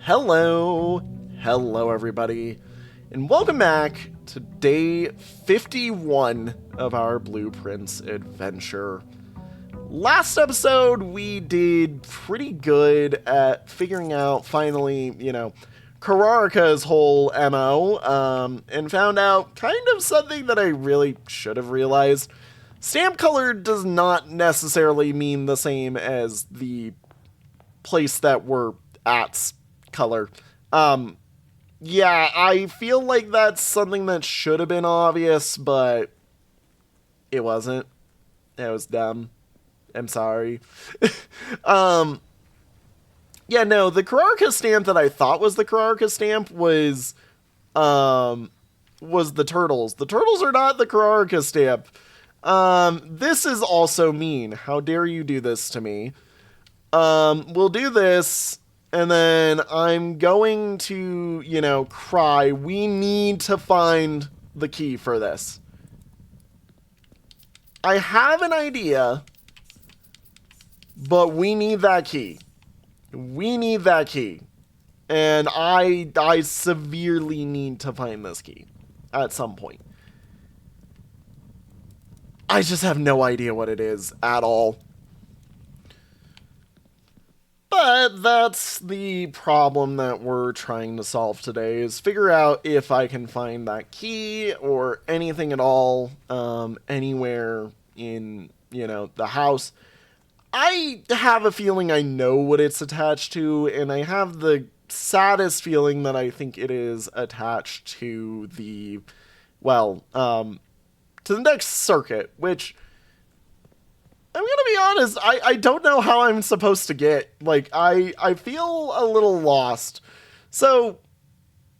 Hello everybody, and welcome back to day 51 of our Blueprints adventure. Last episode, we did pretty good at figuring out, finally, Kararika's whole MO, and found out kind of something that I really should have realized. Stamp color does not necessarily mean the same as the place that we're at's color. Yeah, I feel like that's something that should have been obvious, but it wasn't. It was dumb. I'm sorry. Yeah, no, the Kararika stamp that I thought was the Kararika stamp was the turtles. The turtles are not the Kararika stamp. This is also mean. How dare you do this to me? We'll do this, and then I'm going to, cry. We need to find the key for this. I have an idea, but we need that key. We need that key. And I severely need to find this key at some point. I just have no idea what it is at all. But that's the problem that we're trying to solve today, is figure out if I can find that key or anything at all anywhere in, the house. I have a feeling I know what it's attached to, and I have the saddest feeling that I think it is attached to the, to the next circuit, which, I'm gonna be honest, I don't know how I'm supposed to get. Like, I feel a little lost. So,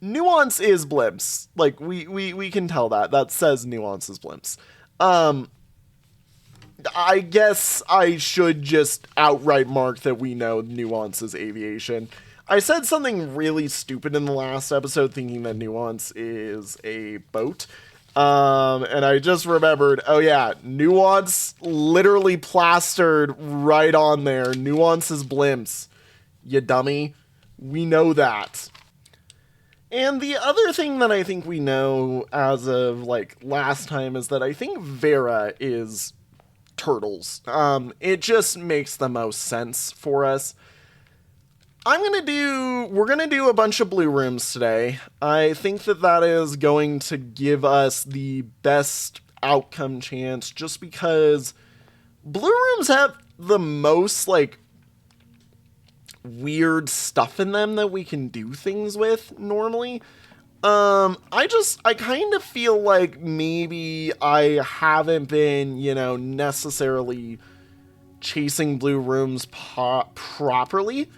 Nuance is blimps. Like, we can tell that. That says Nuance is blimps. I guess I should just outright mark that we know Nuance is aviation. I said something really stupid in the last episode, thinking that Nuance is a boat. And I just remembered, oh yeah, Nuance literally plastered right on there. Nuance is blimps. You dummy. We know that. And the other thing that I think we know as of, last time is that I think Vera is turtles. It just makes the most sense for us. We're gonna do a bunch of blue rooms today. I think that is going to give us the best outcome chance, just because blue rooms have the most, weird stuff in them that we can do things with normally. I kind of feel like maybe I haven't been, necessarily chasing blue rooms properly.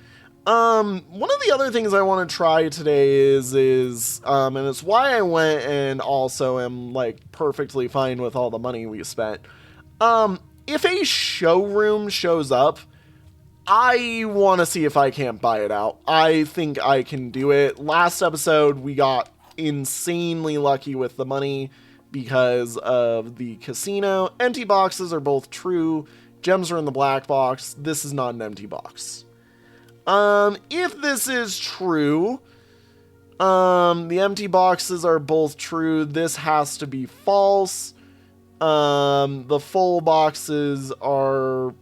One of the other things I want to try today is, and it's why I went and also am, perfectly fine with all the money we spent. If a showroom shows up, I want to see if I can't buy it out. I think I can do it. Last episode, we got insanely lucky with the money because of the casino. Empty boxes are both true. Gems are in the black box. This is not an empty box. If this is true, the empty boxes are both true. This has to be false. The full boxes are...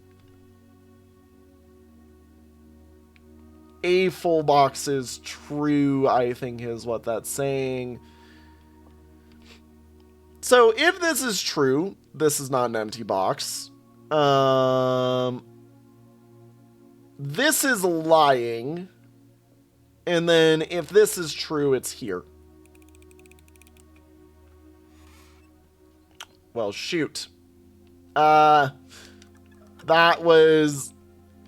A full box is true, I think is what that's saying. So if this is true, this is not an empty box. This is lying. And then if this is true, it's here. Well, shoot. That was...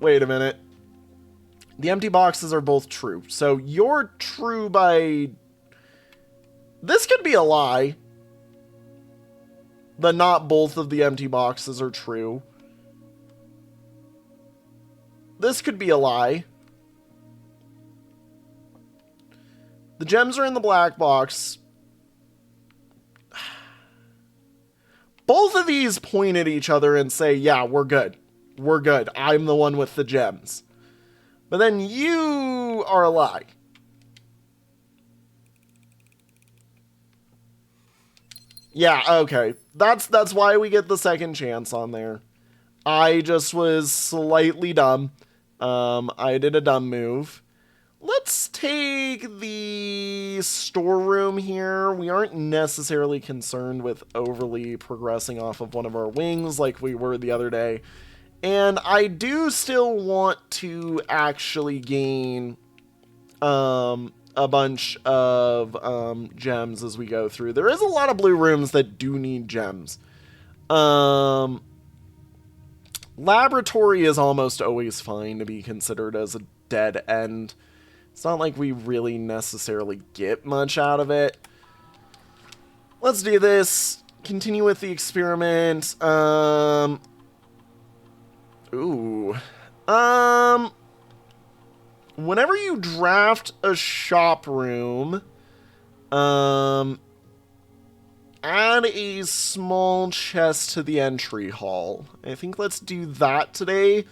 Wait a minute. The empty boxes are both true. So you're true by... This could be a lie. But not both of the empty boxes are true. This could be a lie. The gems are in the black box. Both of these point at each other and say, yeah, we're good. We're good. I'm the one with the gems. But then you are a lie. Yeah, okay. That's why we get the second chance on there. I just was slightly dumb. I did a dumb move. Let's take the storeroom here. We aren't necessarily concerned with overly progressing off of one of our wings like we were the other day. And I do still want to actually gain a bunch of gems as we go through. There is a lot of blue rooms that do need gems. Laboratory is almost always fine to be considered as a dead end. It's not like we really necessarily get much out of it. Let's do this. Continue with the experiment. Ooh. Whenever you draft a shop room, add a small chest to the entry hall. I think let's do that today.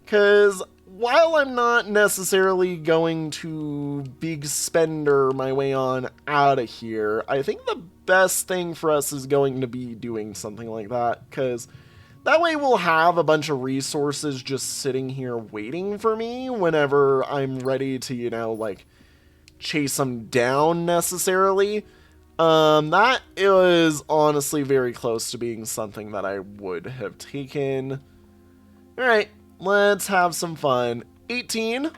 Because while I'm not necessarily going to big spender my way on out of here, I think the best thing for us is going to be doing something like that. Because that way we'll have a bunch of resources just sitting here waiting for me whenever I'm ready to, you know, like, chase them down necessarily. That is honestly very close to being something that I would have taken. Alright, let's have some fun. 18.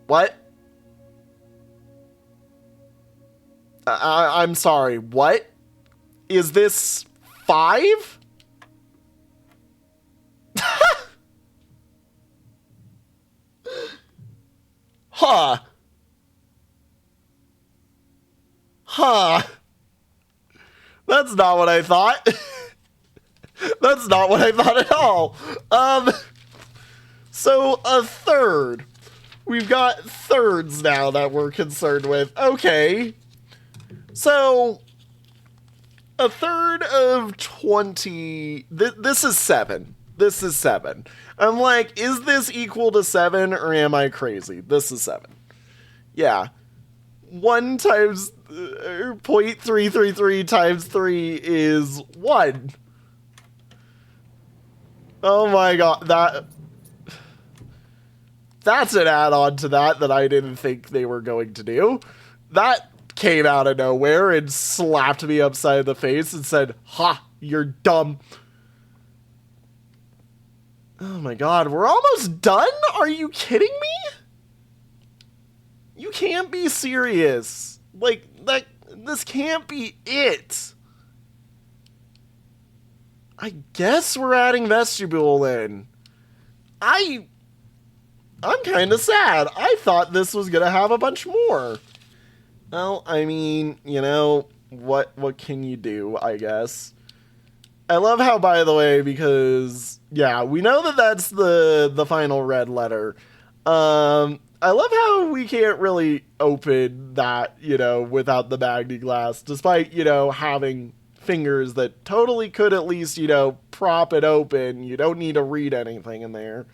What? I'm sorry, what? Is this 5? Huh. Huh. That's not what I thought. That's not what I thought at all. So a third. We've got thirds now that we're concerned with. Okay. So a third of 20. This is 7. This is 7. I'm like, is this equal to 7 or am I crazy? This is 7. Yeah. 1 times 0.333 times 3 is 1. Oh my god, that's an add-on to that I didn't think they were going to do. That came out of nowhere and slapped me upside the face and said, "Ha, you're dumb." Oh my god, we're almost done? Are you kidding me? You can't be serious. Like, this can't be it. I guess we're adding vestibule in. I'm kind of sad. I thought this was going to have a bunch more. Well, I mean, you know, what can you do, I guess. I love how, by the way, because, yeah, we know that that's the final red letter. I love how we can't really open that, you know, without the magni glass, despite, you know, having fingers that totally could at least, you know, prop it open. You don't need to read anything in there.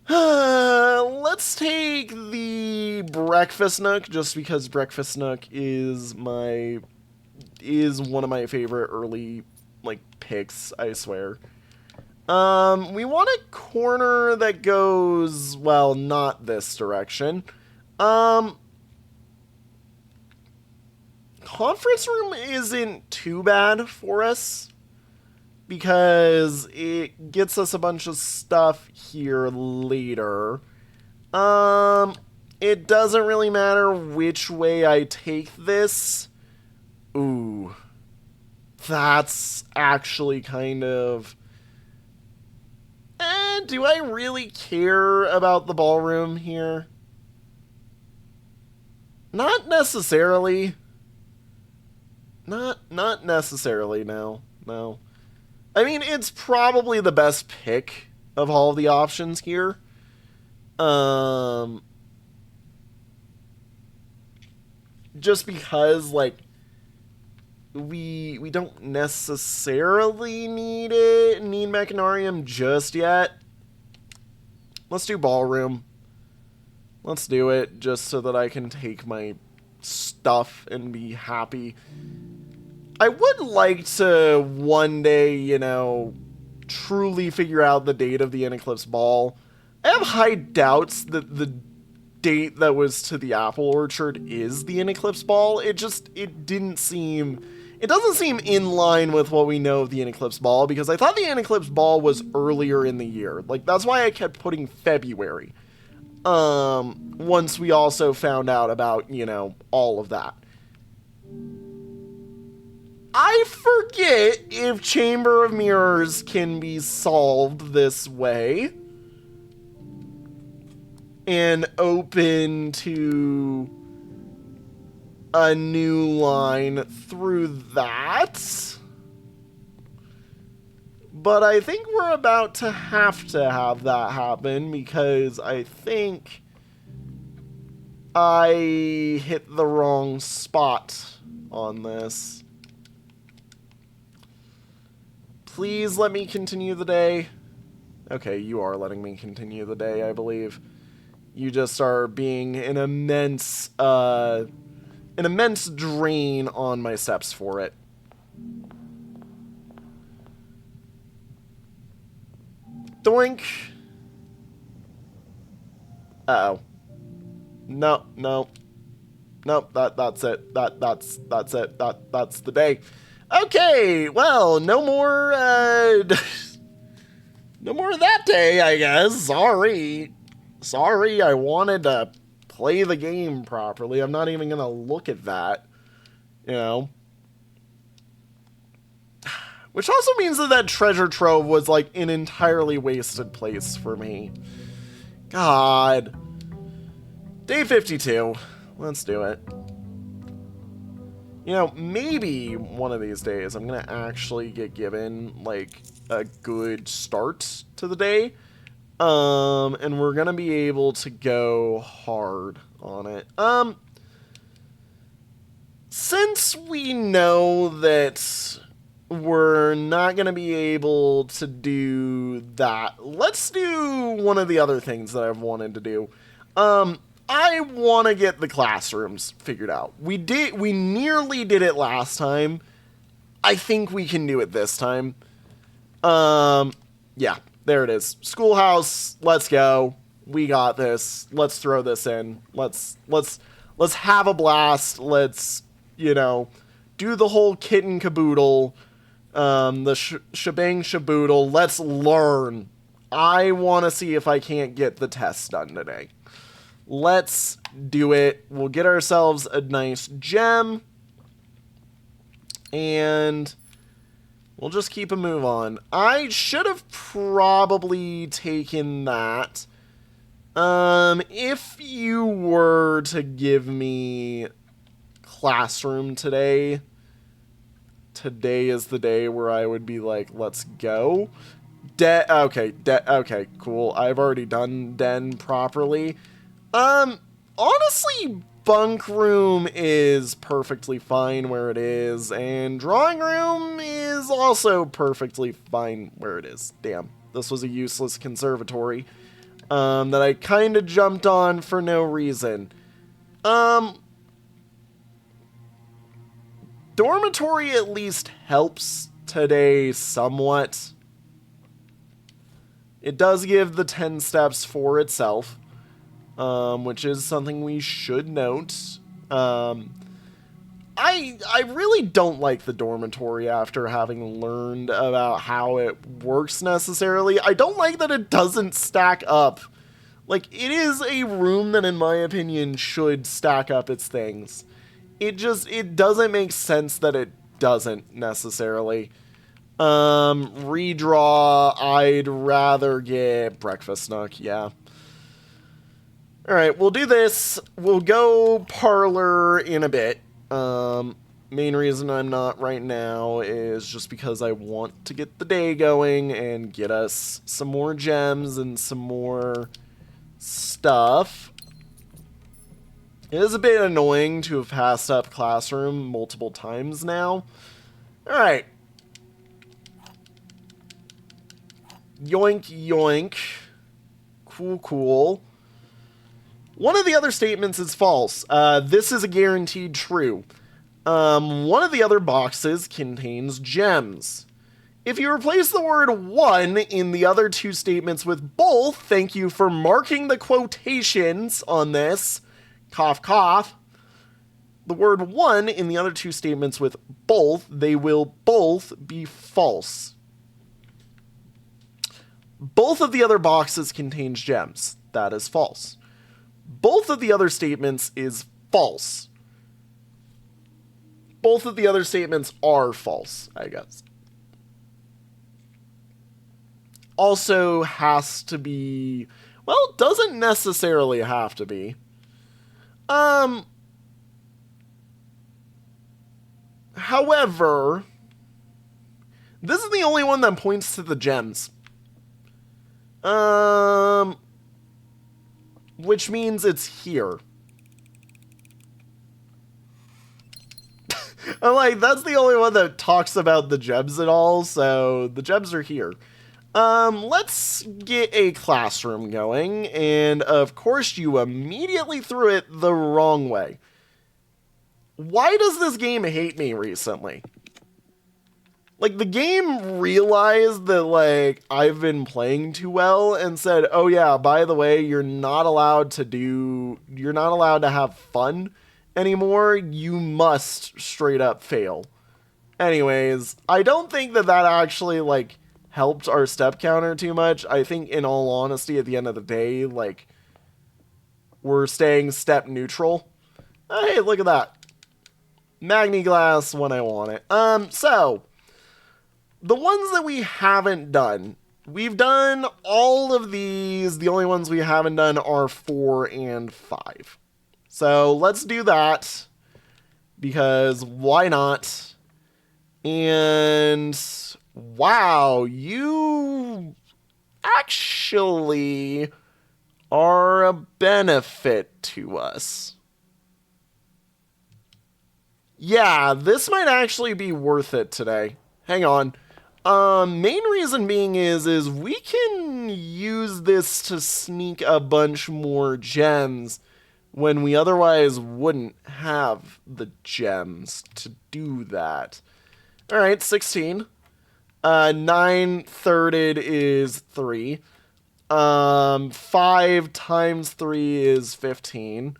Let's take the breakfast nook, just because breakfast nook is one of my favorite early, like, picks, I swear. We want a corner that goes, well, not this direction. Conference room isn't too bad for us because it gets us a bunch of stuff here later. It doesn't really matter which way I take this. Ooh. That's actually kind of... do I really care about the ballroom here? Not necessarily. Not necessarily, no. No. I mean, it's probably the best pick of all the options here. Just because, like, we don't necessarily need Mechanarium just yet. Let's do ballroom. Let's do it, just so that I can take my stuff and be happy. I would like to one day, you know, truly figure out the date of the Eclipse Ball. I have high doubts that the date that was to the apple orchard is the Eclipse Ball. It doesn't seem in line with what we know of the Eclipse Ball, because I thought the Eclipse Ball was earlier in the year. Like, that's why I kept putting February. Once we also found out about, you know, all of that. I forget if Chamber of Mirrors can be solved this way and open to a new line through that. But I think we're about to have that happen, because I think I hit the wrong spot on this. Please let me continue the day. Okay, you are letting me continue the day, I believe. You just are being an immense drain on my steps for it. Doink. Uh-oh. No. Nope, that's it. That's it. That's the day. Okay, well, no more no more of that day, I guess. Sorry, I wanted to play the game properly. I'm not even gonna look at that, you know. Which also means that treasure trove was like an entirely wasted place for me. God. Day 52. Let's do it. You know, maybe one of these days I'm going to actually get given, like, a good start to the day. And we're going to be able to go hard on it. Since we know that we're not going to be able to do that, let's do one of the other things that I've wanted to do. I want to get the classrooms figured out. We nearly did it last time. I think we can do it this time. Yeah, there it is. Schoolhouse, let's go. We got this. Let's throw this in. Let's have a blast. Let's, you know, do the whole kit and caboodle. The shebang shaboodle. Let's learn. I want to see if I can't get the test done today. Let's do it. We'll get ourselves a nice gem. And we'll just keep a move on. I should have probably taken that. If you were to give me classroom today is the day where I would be like, let's go. Okay, cool. I've already done den properly. Honestly, bunk room is perfectly fine where it is, and drawing room is also perfectly fine where it is. Damn, this was a useless conservatory, that I kind of jumped on for no reason. Dormitory at least helps today somewhat. It does give the 10 steps for itself. Which is something we should note. I really don't like the dormitory after having learned about how it works necessarily. I don't like that it doesn't stack up. Like, it is a room that, in my opinion, should stack up its things. It doesn't make sense that it doesn't necessarily. Redraw, I'd rather get breakfast nook, yeah. Alright, we'll do this. We'll go parlor in a bit. Main reason I'm not right now is just because I want to get the day going and get us some more gems and some more stuff. It is a bit annoying to have passed up classroom multiple times now. Alright. Yoink, yoink. Cool, cool. One of the other statements is false. This is a guaranteed true. One of the other boxes contains gems. If you replace the word one in the other two statements with both, thank you for marking the quotations on this, cough cough. The word one in the other two statements with both, they will both be false. Both of the other boxes contains gems. That is false. Both of the other statements is false. Both of the other statements are false, I guess. Also has to be, well, doesn't necessarily have to be. However, this is the only one that points to the gems. Which means it's here. I'm like, that's the only one that talks about the gems at all, so the gems are here. Let's get a classroom going, and of course you immediately threw it the wrong way. Why does this game hate me recently? Like, the game realized that, like, I've been playing too well and said, oh yeah, by the way, you're not allowed to have fun anymore. You must straight up fail. Anyways, I don't think that actually, like, helped our step counter too much. I think, in all honesty, at the end of the day, like, we're staying step neutral. Hey, look at that. Magni glass when I want it. So, the ones that we haven't done, we've done all of these. The only ones we haven't done are 4 and 5. So, let's do that, because why not? And wow, you actually are a benefit to us. Yeah, this might actually be worth it today. Hang on. Main reason being is we can use this to sneak a bunch more gems when we otherwise wouldn't have the gems to do that. Alright, 16. 9 thirded is 3. 5 times 3 is 15.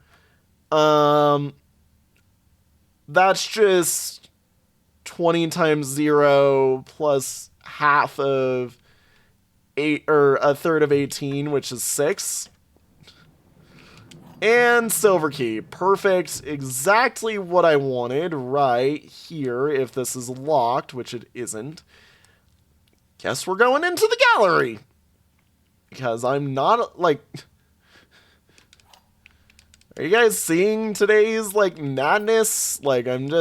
That's just 20 times 0 plus half of 8, or a third of 18, which is 6. And silver key. Perfect. Exactly what I wanted right here. If this is locked, which it isn't. Guess we're going into the gallery. Because I'm not, like... Are you guys seeing today's, like, madness? Like, I'm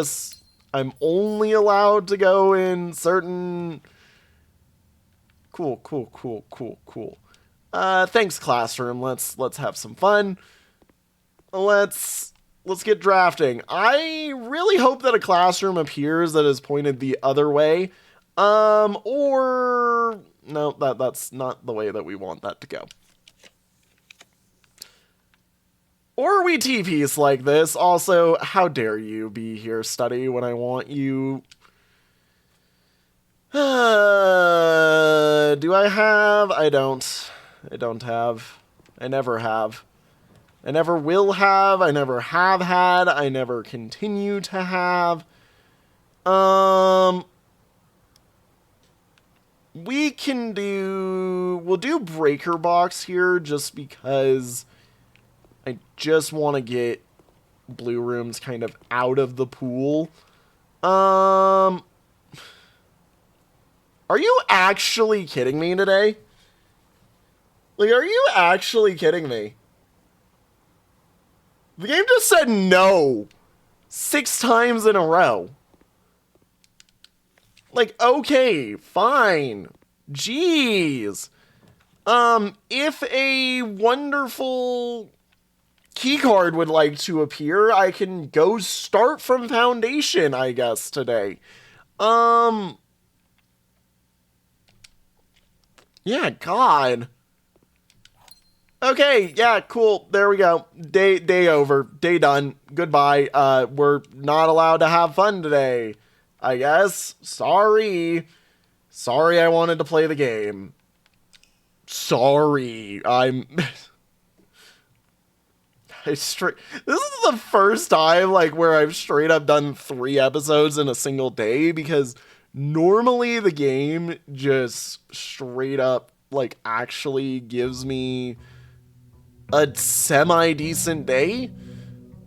only allowed to go in certain... Cool. Thanks, classroom. Let's have some fun. Let's get drafting. I really hope that a classroom appears that is pointed the other way. Or... No, that's not the way that we want that to go. Or we T-piece like this. Also, how dare you be here, study, when I want you... do I have? I don't. I don't have. I never have. I never will have. I never have had. I never continue to have. We can do... We'll do breaker box here just because... I just want to get blue rooms kind of out of the pool. Are you actually kidding me today? Like, are you actually kidding me? The game just said no 6 times in a row. Like, okay, fine. Jeez. If a wonderful... keycard would like to appear, I can go start from foundation, I guess, today. Yeah, God. Okay, yeah, cool. There we go. Day over. Day done. Goodbye. We're not allowed to have fun today. I guess. Sorry. Sorry I wanted to play the game. Sorry. This is the first time like where I've straight up done 3 episodes in a single day because normally the game just straight up like actually gives me a semi decent day.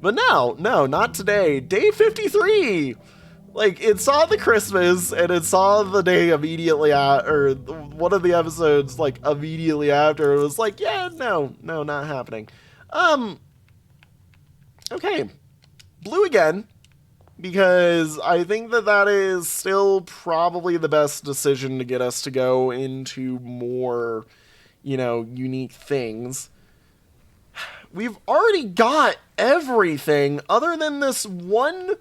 But no, not today. Day 53. Like it saw the Christmas and it saw the day immediately or one of the episodes like immediately after. It was like, yeah, no, not happening. Okay, blue again, because I think that is still probably the best decision to get us to go into more, unique things. We've already got everything other than this one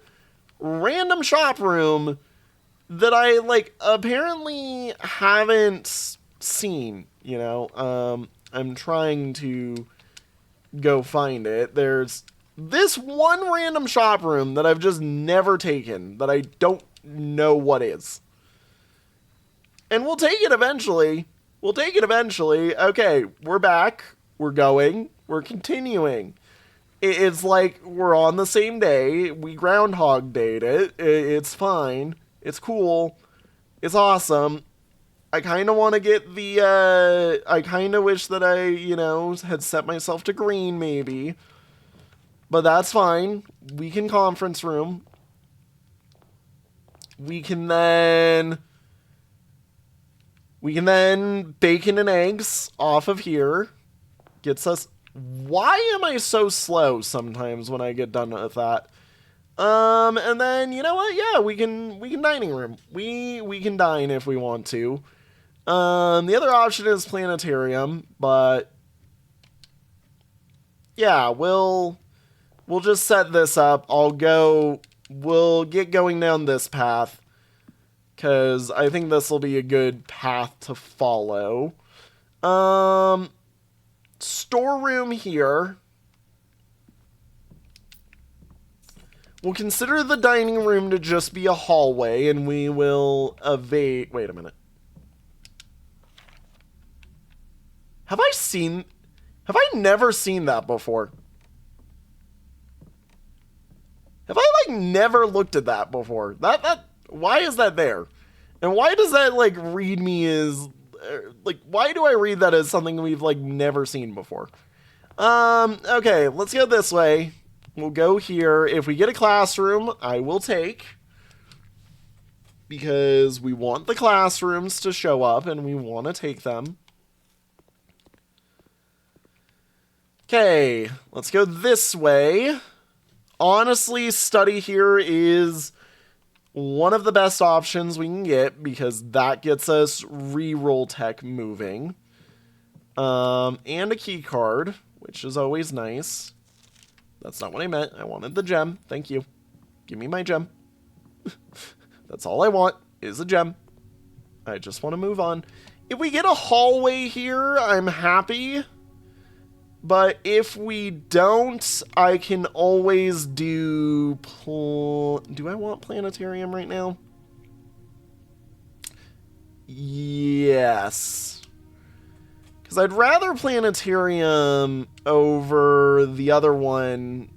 random shop room that I, apparently haven't seen, I'm trying to go find it. There's this one random shop room that I've just never taken that I don't know what is. And we'll take it eventually. Okay, we're back. We're going. We're continuing. It's like we're on the same day. We Groundhog Dayed it. It's fine. It's cool. It's awesome. I kind of want to get the, I kind of wish that I, had set myself to green maybe. But that's fine. We can conference room. We can then bacon and eggs off of here. Gets us. Why am I so slow sometimes when I get done with that? And then you know what? Yeah, we can dining room. We can dine if we want to. The other option is planetarium, but yeah, we'll just set this up. We'll get going down this path because I think this will be a good path to follow. Storeroom here. We'll consider the dining room to just be a hallway, and we will evade. Wait a minute. Have I never seen that before? Have I, never looked at that before? Why is that there? And why does that, read me as, why do I read that as something we've, never seen before? Okay, let's go this way. We'll go here. If we get a classroom, I will take. Because we want the classrooms to show up, and we want to take them. Okay, let's go this way. Honestly, study here is one of the best options we can get because that gets us reroll tech moving. And a key card, which is always nice. That's not what I meant. I wanted the gem. Thank you. Give me my gem. That's all I want is a gem. I just want to move on. If we get a hallway here, I'm happy. But if we don't, I can always do... Do I want planetarium right now? Yes. Because I'd rather planetarium over the other one,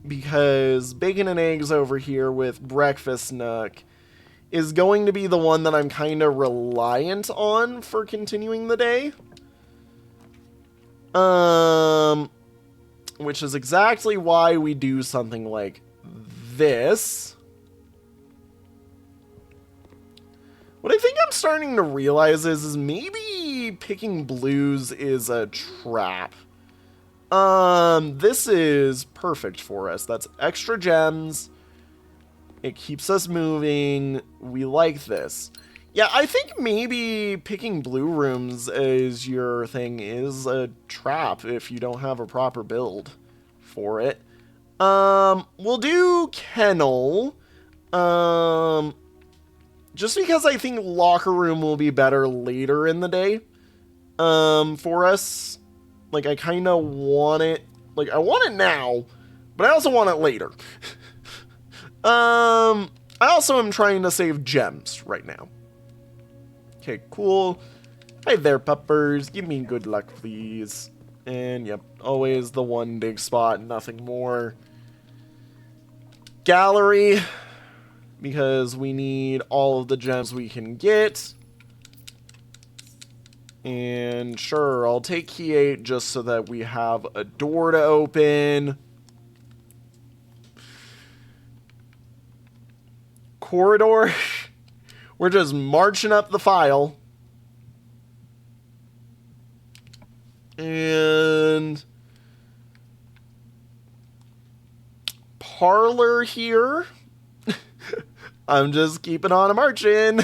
because bacon and eggs over here with breakfast nook is going to be the one that I'm kind of reliant on for continuing the day. Which is exactly why we do something like this. What I think I'm starting to realize is maybe picking blues is a trap. This is perfect for us. That's extra gems. It keeps us moving. We like this. Yeah, I think maybe picking blue rooms as your thing is a trap if you don't have a proper build for it. We'll do kennel. Just because I think locker room will be better later in the day. For us. Like, I kind of want it. Like, I want it now, but I also want it later. I also am trying to save gems right now. Okay, cool. Hi there, puppers. Give me good luck, please. And, yep, always the one big spot, nothing more. Gallery, because we need all of the gems we can get. And sure, I'll take key 8 just so that we have a door to open. Corridor. We're just marching up the file. And parlor here. I'm just keeping on a marching.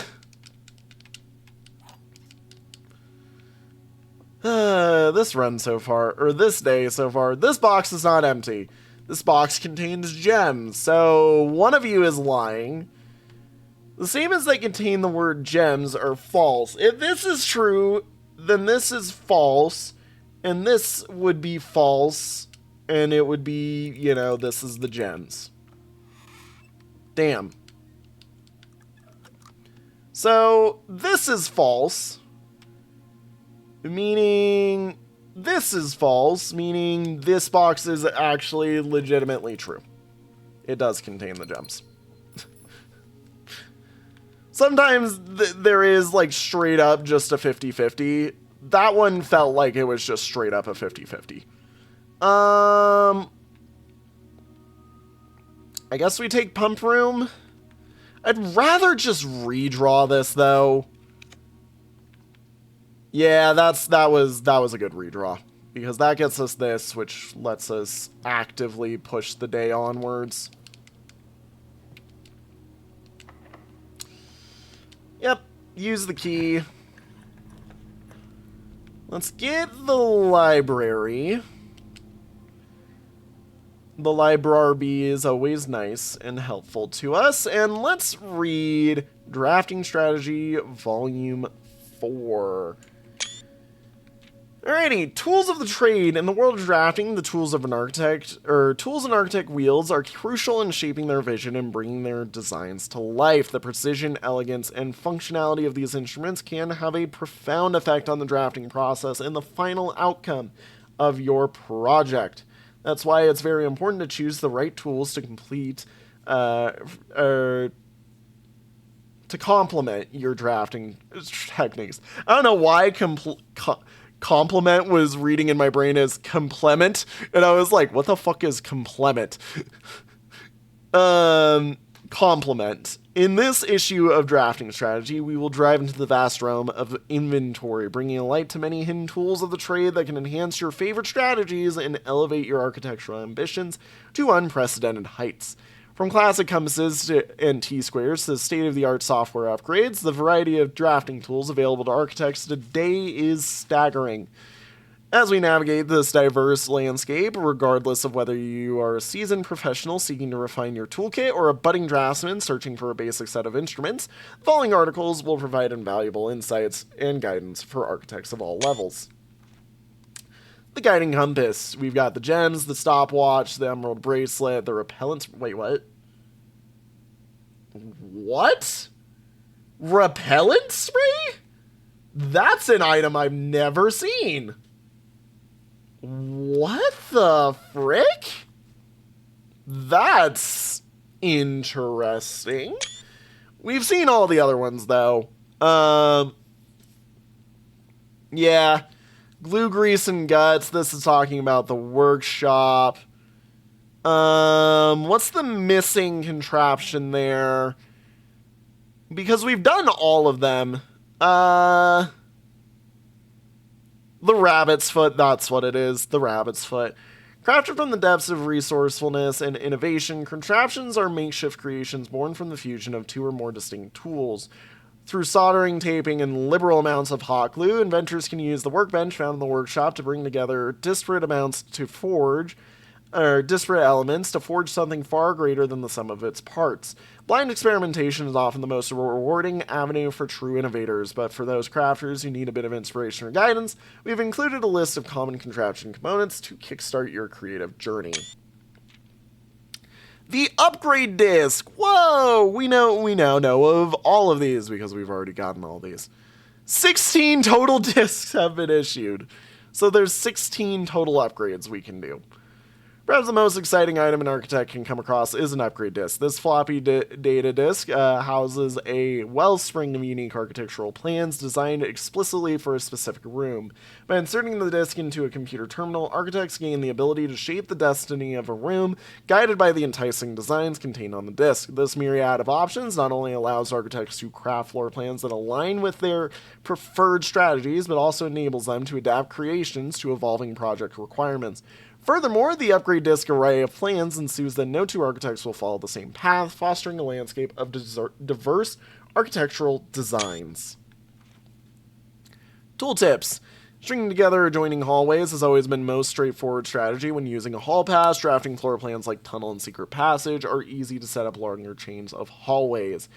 This run so far, or this day so far, this box is not empty. This box contains gems, so one of you is lying. The same as they contain the word gems are false. If this is true, then this is false, and this would be false, and it would be, you know, this is the gems. Damn. So, this is false, meaning this is false, meaning this box is actually legitimately true. It does contain the gems. Sometimes there is, like, straight up just a 50-50. That one felt like it was just straight up a 50-50. I guess we take pump room. I'd rather just redraw this, though. Yeah, that was a good redraw. Because that gets us this, which lets us actively push the day onwards. Yep, use the key. Let's get the library. The library is always nice and helpful to us. And let's read Drafting Strategy Volume 4. Alrighty, tools of the trade. In the world of drafting, the tools an architect wields are crucial in shaping their vision and bringing their designs to life. The precision, elegance, and functionality of these instruments can have a profound effect on the drafting process and the final outcome of your project. That's why it's very important to choose the right tools to to complement your drafting techniques. I don't know why complement was reading in my brain as complement, and I was like, what the fuck is complement? Complement. In this issue of Drafting Strategy, we will dive into the vast realm of inventory, bringing a light to many hidden tools of the trade that can enhance your favorite strategies and elevate your architectural ambitions to unprecedented heights. From classic compasses and T-squares to state-of-the-art software upgrades, the variety of drafting tools available to architects today is staggering. As we navigate this diverse landscape, regardless of whether you are a seasoned professional seeking to refine your toolkit or a budding draftsman searching for a basic set of instruments, the following articles will provide invaluable insights and guidance for architects of all levels. The guiding compass. We've got the gems, the stopwatch, the emerald bracelet, the repellent... Wait, what? What? Repellent spray? That's an item I've never seen. What the frick? That's interesting. We've seen all the other ones, though. Yeah. Glue, grease, and guts. This is talking about the workshop. What's the missing contraption there? Because we've done all of them. The rabbit's foot, that's what it is. The rabbit's foot. Crafted from the depths of resourcefulness and innovation, contraptions are makeshift creations born from the fusion of two or more distinct tools. Through soldering, taping, and liberal amounts of hot glue, inventors can use the workbench found in the workshop to bring together disparate amounts to forge or disparate elements to forge something far greater than the sum of its parts. Blind experimentation is often the most rewarding avenue for true innovators, but for those crafters who need a bit of inspiration or guidance, we've included a list of common contraption components to kickstart your creative journey. The upgrade disc. Whoa, we now know of all of these because we've already gotten all these. 16 total discs have been issued. So there's 16 total upgrades we can do. Perhaps the most exciting item an architect can come across is an upgrade disk. This floppy data disk houses a wellspring of unique architectural plans designed explicitly for a specific room. By inserting the disk into a computer terminal, architects gain the ability to shape the destiny of a room, guided by the enticing designs contained on the disk. This myriad of options not only allows architects to craft floor plans that align with their preferred strategies, but also enables them to adapt creations to evolving project requirements. Furthermore, the upgrade disk array of plans ensues that no two architects will follow the same path, fostering a landscape of diverse architectural designs. Tooltips. Stringing together adjoining hallways has always been most straightforward strategy when using a hall pass. Drafting floor plans like tunnel and secret passage are easy to set up longer chains of hallways.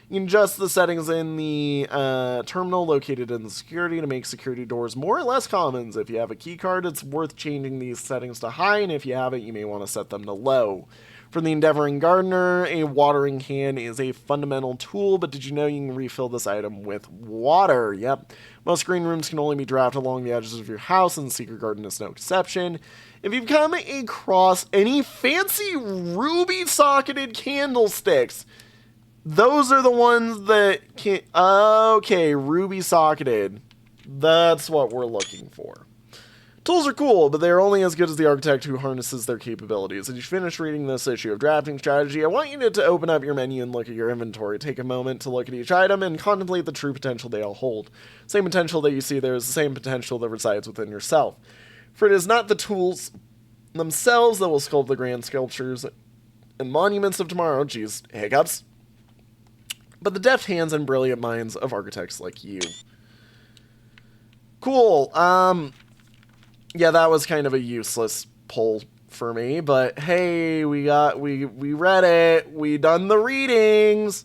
You can adjust the settings in the terminal located in the security to make security doors more or less common. If you have a keycard, it's worth changing these settings to high, and if you haven't, you may want to set them to low. For the endeavoring gardener, a watering can is a fundamental tool, but did you know you can refill this item with water? Yep. Most green rooms can only be drafted along the edges of your house, and the secret garden is no exception. If you've come across any fancy ruby-socketed candlesticks, those are the ones that can... Okay, ruby-socketed. That's what we're looking for. Tools are cool, but they're only as good as the architect who harnesses their capabilities. As you finish reading this issue of Drafting Strategy, I want you to open up your menu and look at your inventory. Take a moment to look at each item and contemplate the true potential they all hold. Same potential that you see there is the same potential that resides within yourself. For it is not the tools themselves that will sculpt the grand sculptures and monuments of tomorrow. Geez, hiccups. But the deft hands and brilliant minds of architects like you. Cool. Yeah, that was kind of a useless poll for me, but hey, we read it. We done the readings.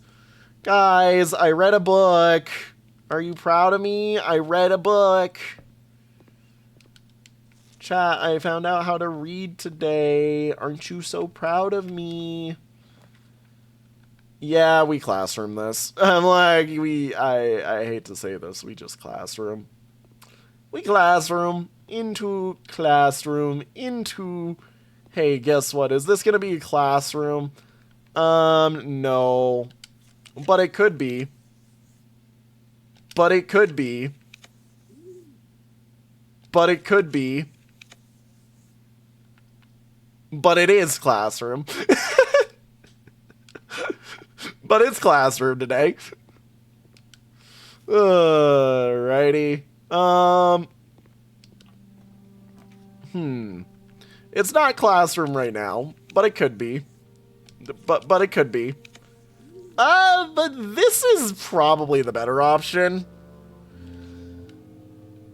Guys, I read a book. Are you proud of me? I read a book. Chat, I found out how to read today. Aren't you so proud of me? Yeah, we classroom this. I'm like, I hate to say this, we just classroom. We classroom, into classroom, into... Hey, guess what? Is this gonna be a classroom? No. But it could be. But it could be. But it could be. But it is classroom. But it's classroom today. Alrighty. It's not classroom right now, but it could be. But it could be. But this is probably the better option.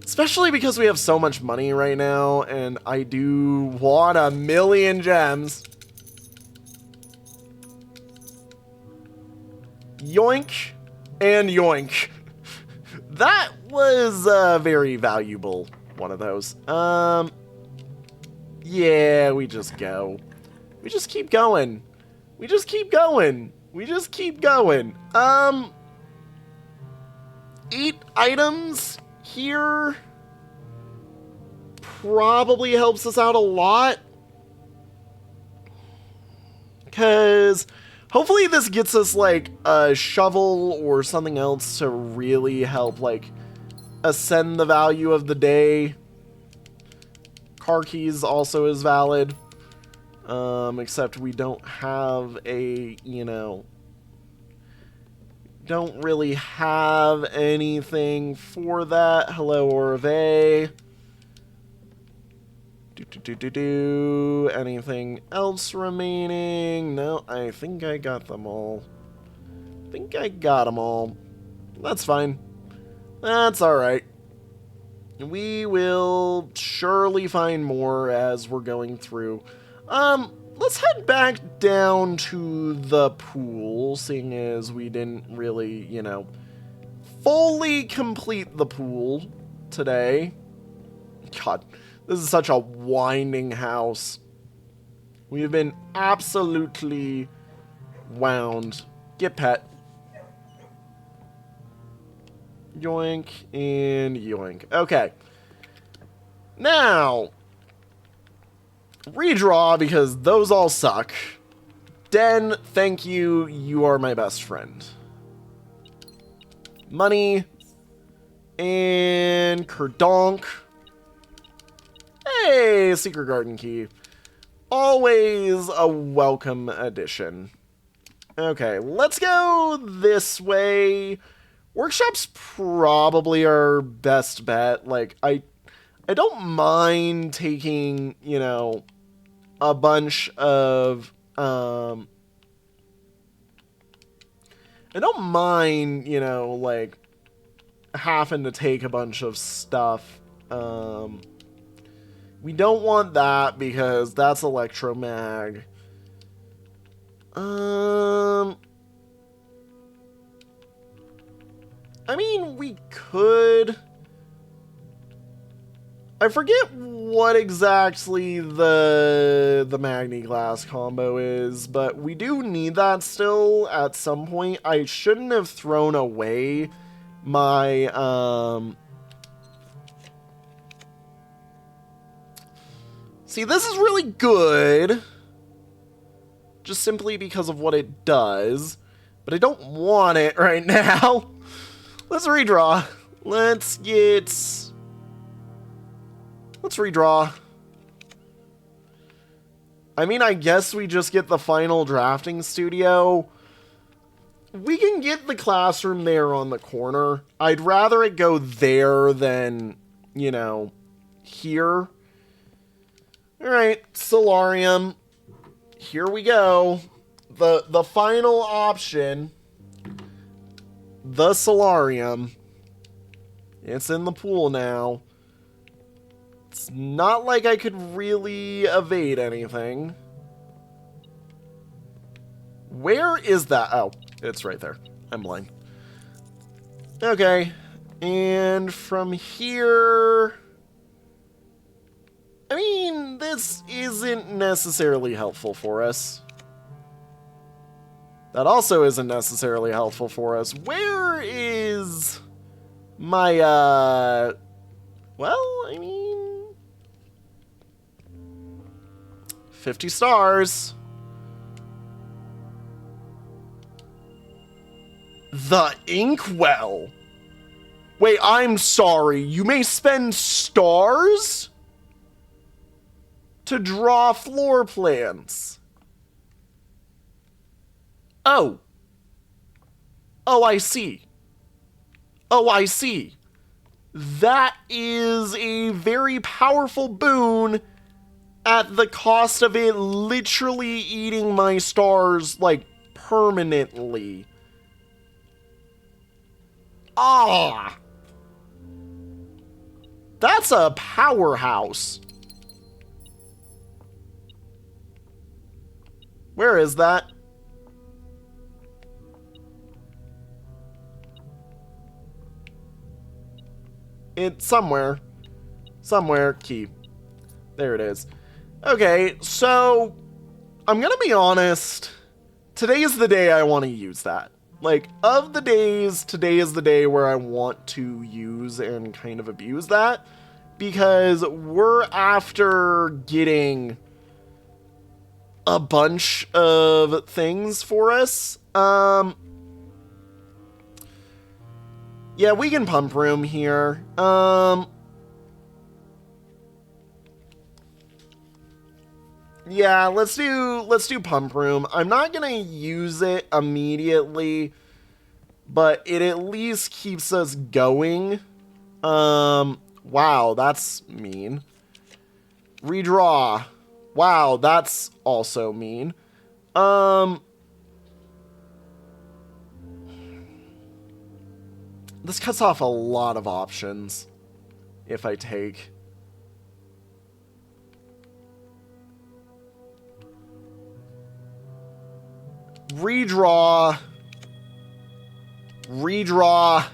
Especially because we have so much money right now, and I do want 1,000,000 gems. Yoink and yoink. That was a very valuable one of those. Yeah, we just go. We just keep going. We just keep going. We just keep going. 8 items here probably helps us out a lot. Because hopefully this gets us, like, a shovel or something else to really help, like, ascend the value of the day. Car keys also is valid. Except we don't have a, you know... Don't really have anything for that. Hello, Orve. Anything else remaining? No, I think I got them all. That's fine. That's alright. We will surely find more as we're going through. Let's head back down to the pool, seeing as we didn't really, you know, fully complete the pool today. God, this is such a winding house. We have been absolutely wound. Get pet. Yoink and yoink. Okay. Now, redraw because those all suck. Den, thank you. You are my best friend. Money. And Kerdonk. Hey, Secret Garden Key. Always a welcome addition. Okay, let's go this way. Workshop's probably our best bet. Like, I don't mind taking, you know, a bunch of, I don't mind, you know, like, having to take a bunch of stuff. We don't want that because that's electromag. I mean, we could... I forget what exactly the Magni Glass combo is, but we do need that still at some point. I shouldn't have thrown away my, See, this is really good, just simply because of what it does, but I don't want it right now. Let's redraw. Let's redraw. I mean, I guess we just get the final drafting studio. We can get the classroom there on the corner. I'd rather it go there than, you know, here. Alright, solarium. Here we go. The final option. The solarium. It's in the pool now. It's not like I could really evade anything. Where is that? Oh, it's right there. I'm blind. Okay. And from here... I mean, this isn't necessarily helpful for us. That also isn't necessarily helpful for us. Where is my, well, I mean... 50 stars. The Inkwell. Wait, I'm sorry. You may spend stars to draw floor plans. Oh. Oh, I see. Oh, I see. That is a very powerful boon at the cost of it literally eating my stars, like, permanently. Ah! That's a powerhouse. Where is that? It's somewhere. Somewhere. Key. There it is. Okay, so... I'm gonna be honest. Today is the day I want to use that. Like, of the days, today is the day where I want to use and kind of abuse that. Because we're after getting a bunch of things for us. Yeah, we can pump room here. Yeah, let's do pump room. I'm not gonna use it immediately, but it at least keeps us going. Wow, that's mean. Redraw. Wow, that's also mean. This cuts off a lot of options if I take. Redraw. Redraw.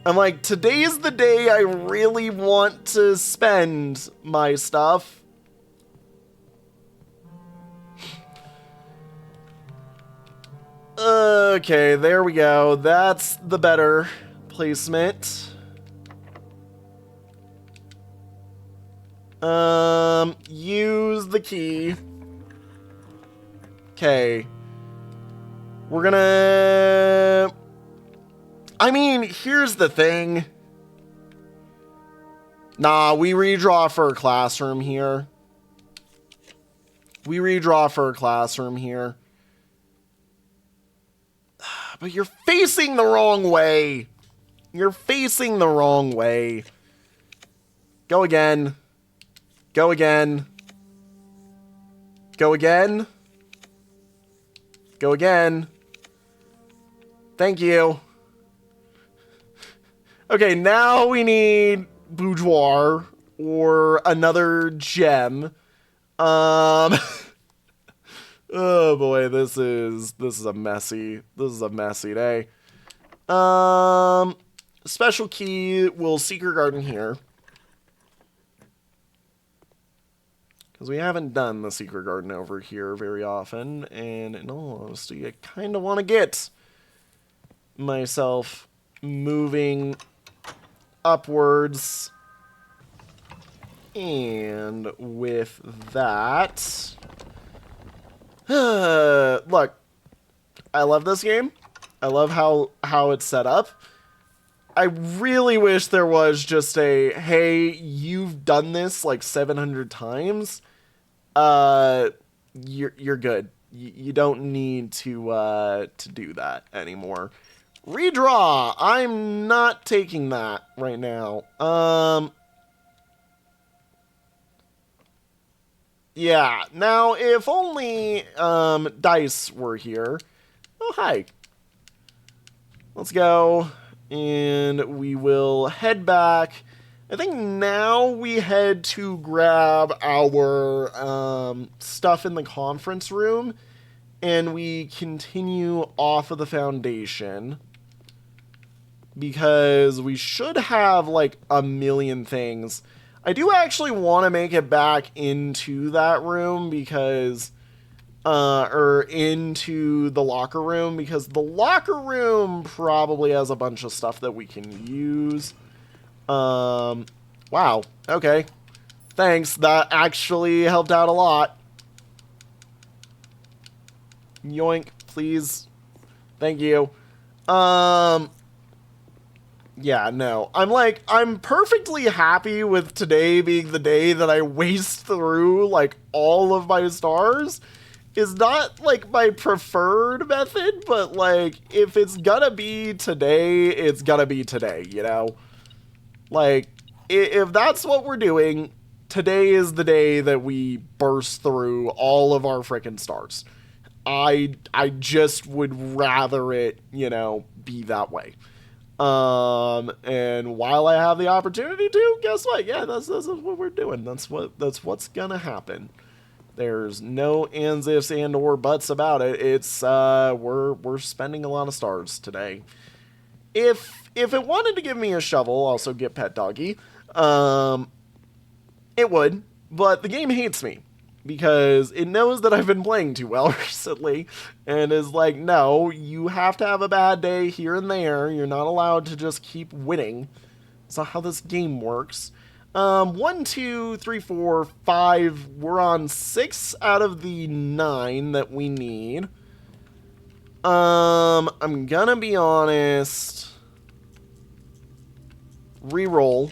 I'm like, today's the day I really want to spend my stuff. Okay, there we go. That's the better placement. Use the key. Okay. We're gonna... I mean, here's the thing. Nah, we redraw for a classroom here. We redraw for a classroom here. But you're facing the wrong way. You're facing the wrong way. Go again. Go again. Go again. Go again. Thank you. Okay, now we need boudoir or another gem. Oh boy, this is a messy day. Special key, we'll Secret Garden here. Because we haven't done the Secret Garden over here very often, and in all honesty, I kind of want to get myself moving upwards. And with that... look, I love this game. I love how it's set up. I really wish there was just a, hey, you've done this like 700 times. You're good. You don't need to do that anymore. Redraw. I'm not taking that right now. Yeah. Now, if only Dice were here. Oh, hi. Let's go. And we will head back. I think now we head to grab our stuff in the conference room. And we continue off of the foundation. Because we should have like a million things. I do actually want to make it back into that room because... or into the locker room, because the locker room probably has a bunch of stuff that we can use. Wow, okay. Thanks, that actually helped out a lot. Yoink, please. Thank you. Yeah, no. I'm perfectly happy with today being the day that I waste through, like, all of my stars. Is not, like, my preferred method, but, like, if it's gonna be today, it's gonna be today, you know? Like, if that's what we're doing, today is the day that we burst through all of our frickin' stars. I just would rather it, you know, be that way. And while I have the opportunity to, guess what? Yeah, that's what we're doing. That's what's gonna happen. There's no ands, ifs, and or buts about it. It's we're spending a lot of stars today. If it wanted to give me a shovel, also get pet doggy, it would. But the game hates me because it knows that I've been playing too well recently, and is like, no, you have to have a bad day here and there. You're not allowed to just keep winning. That's not how this game works. 1, 2, 3, 4, 5. We're on 6 out of the 9 that we need. I'm gonna be honest. Reroll.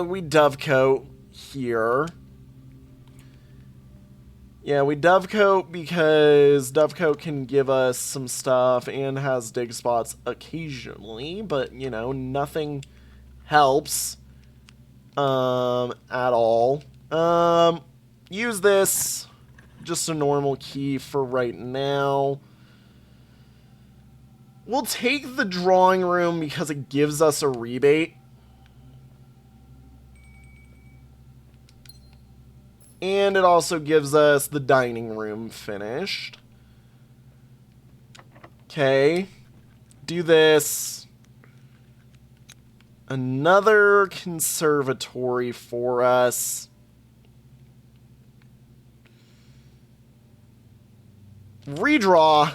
We dovecoat here. Yeah, we dovecoat because dovecoat can give us some stuff and has dig spots occasionally, but, you know, nothing helps at all. Use this. Just a normal key for right now. We'll take the drawing room because it gives us a rebate. And it also gives us the dining room finished. Okay. Do this. Another conservatory for us. Redraw.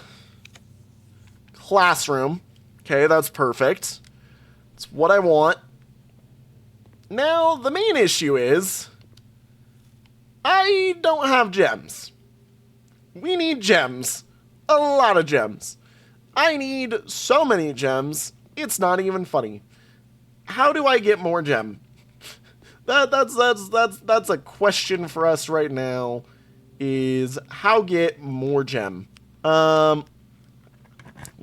Classroom. Okay, that's perfect. It's what I want. Now, the main issue is I don't have gems. We need gems. A lot of gems. I need so many gems, it's not even funny. How do I get more gem? That's a question for us right now, is how get more gem. Well,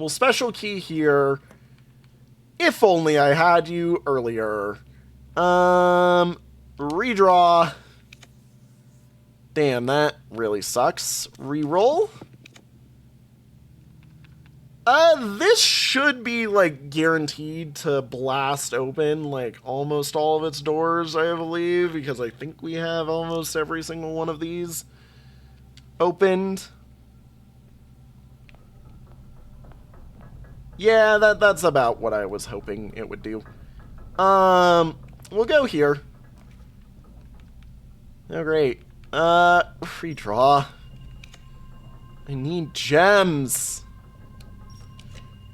special key here. If only I had you earlier. Redraw. Damn, that really sucks. Reroll. This should be, like, guaranteed to blast open, like, almost all of its doors, I believe, because I think we have almost every single one of these opened. Yeah, that's about what I was hoping it would do. We'll go here. Oh, great. Redraw. I need gems.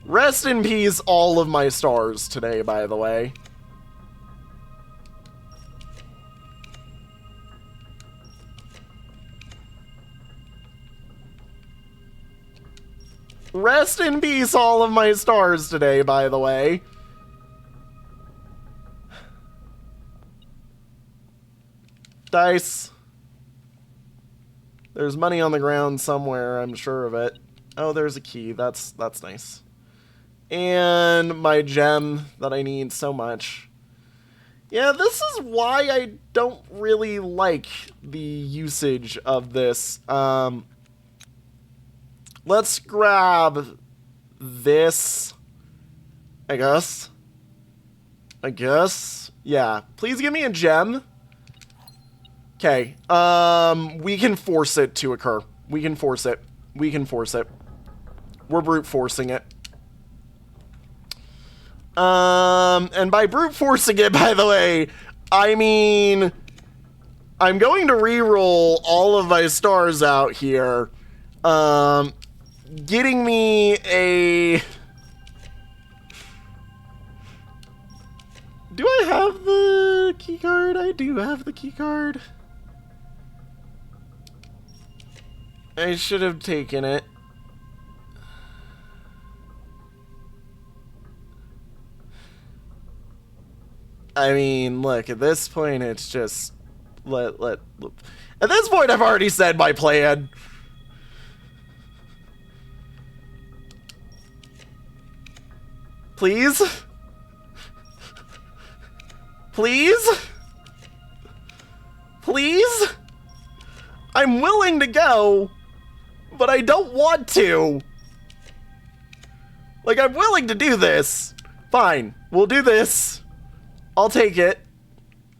Rest in peace, all of my stars today, by the way. Rest in peace, all of my stars today, by the way. Dice. There's money on the ground somewhere, I'm sure of it. Oh, there's a key. That's nice. And my gem that I need so much. Yeah, this is why I don't really like the usage of this. Let's grab this, I guess. Yeah, please give me a gem. Okay, we can force it to occur. We can force it. We're brute forcing it. And by brute forcing it, by the way, I mean, I'm going to reroll all of my stars out here. Getting me a... Do I have the key card? I do have the key card. I should have taken it. I mean, look, at this point, it's just... At this point, I've already said my plan. Please? Please? Please? I'm willing to go, but I don't want to. Like, I'm willing to do this. Fine, we'll do this. I'll take it.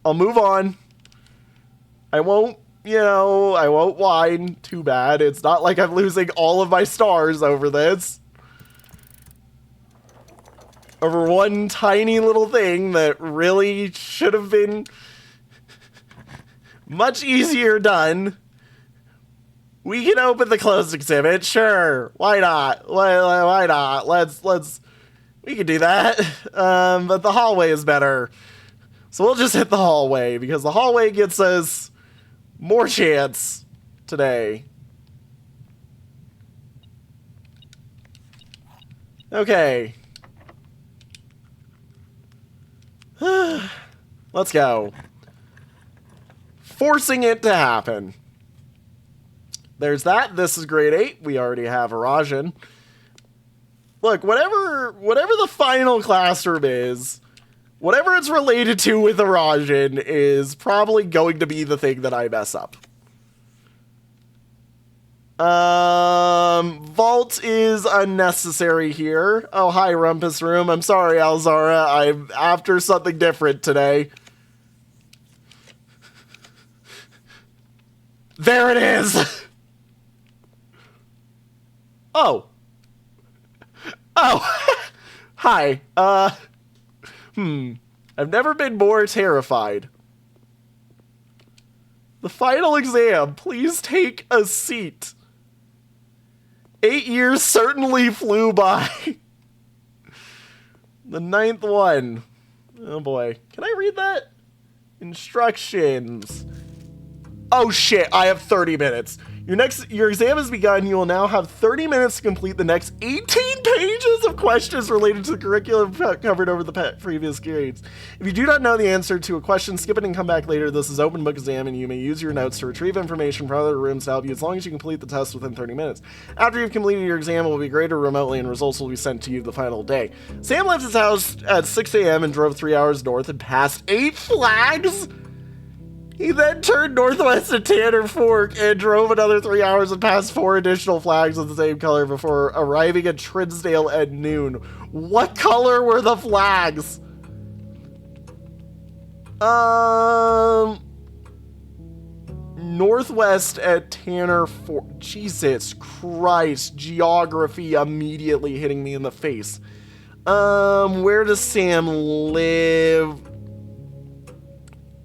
I'll move on. I won't, I won't whine too bad. It's not like I'm losing all of my stars over this. Over one tiny little thing that really should have been much easier done. We can open the closed exhibit, sure. Why not? Why not? We can do that. But the hallway is better. So we'll just hit the hallway, because the hallway gets us more chance today. Okay. Let's go. Forcing it to happen. There's that. This is grade 8. We already have Arajan. Look, whatever the final classroom is, whatever it's related to with Arajan is probably going to be the thing that I mess up. Vault is unnecessary here. Oh, hi, Rumpus Room. I'm sorry, Alzara. I'm after something different today. There it is! Oh. Oh. Hi. I've never been more terrified. The final exam. Please take a seat. 8 years certainly flew by. The 9th one. Oh boy. Can I read that? Instructions. Oh shit, I have 30 minutes. Your exam has begun. You will now have 30 minutes to complete the next 18 pages of questions related to the curriculum covered over the previous grades. If you do not know the answer to a question, skip it and come back later. This is open book exam, and you may use your notes to retrieve information from other rooms to help you as long as you complete the test within 30 minutes. After you've completed your exam, it will be graded remotely, and results will be sent to you the final day. Sam left his house at 6 a.m. and drove 3 hours north and passed 8 flags. He then turned northwest to Tanner Fork and drove another 3 hours and passed 4 additional flags of the same color before arriving at Trinsdale at noon. What color were the flags? Northwest at Tanner Fork. Jesus Christ. Geography immediately hitting me in the face. Where does Sam live?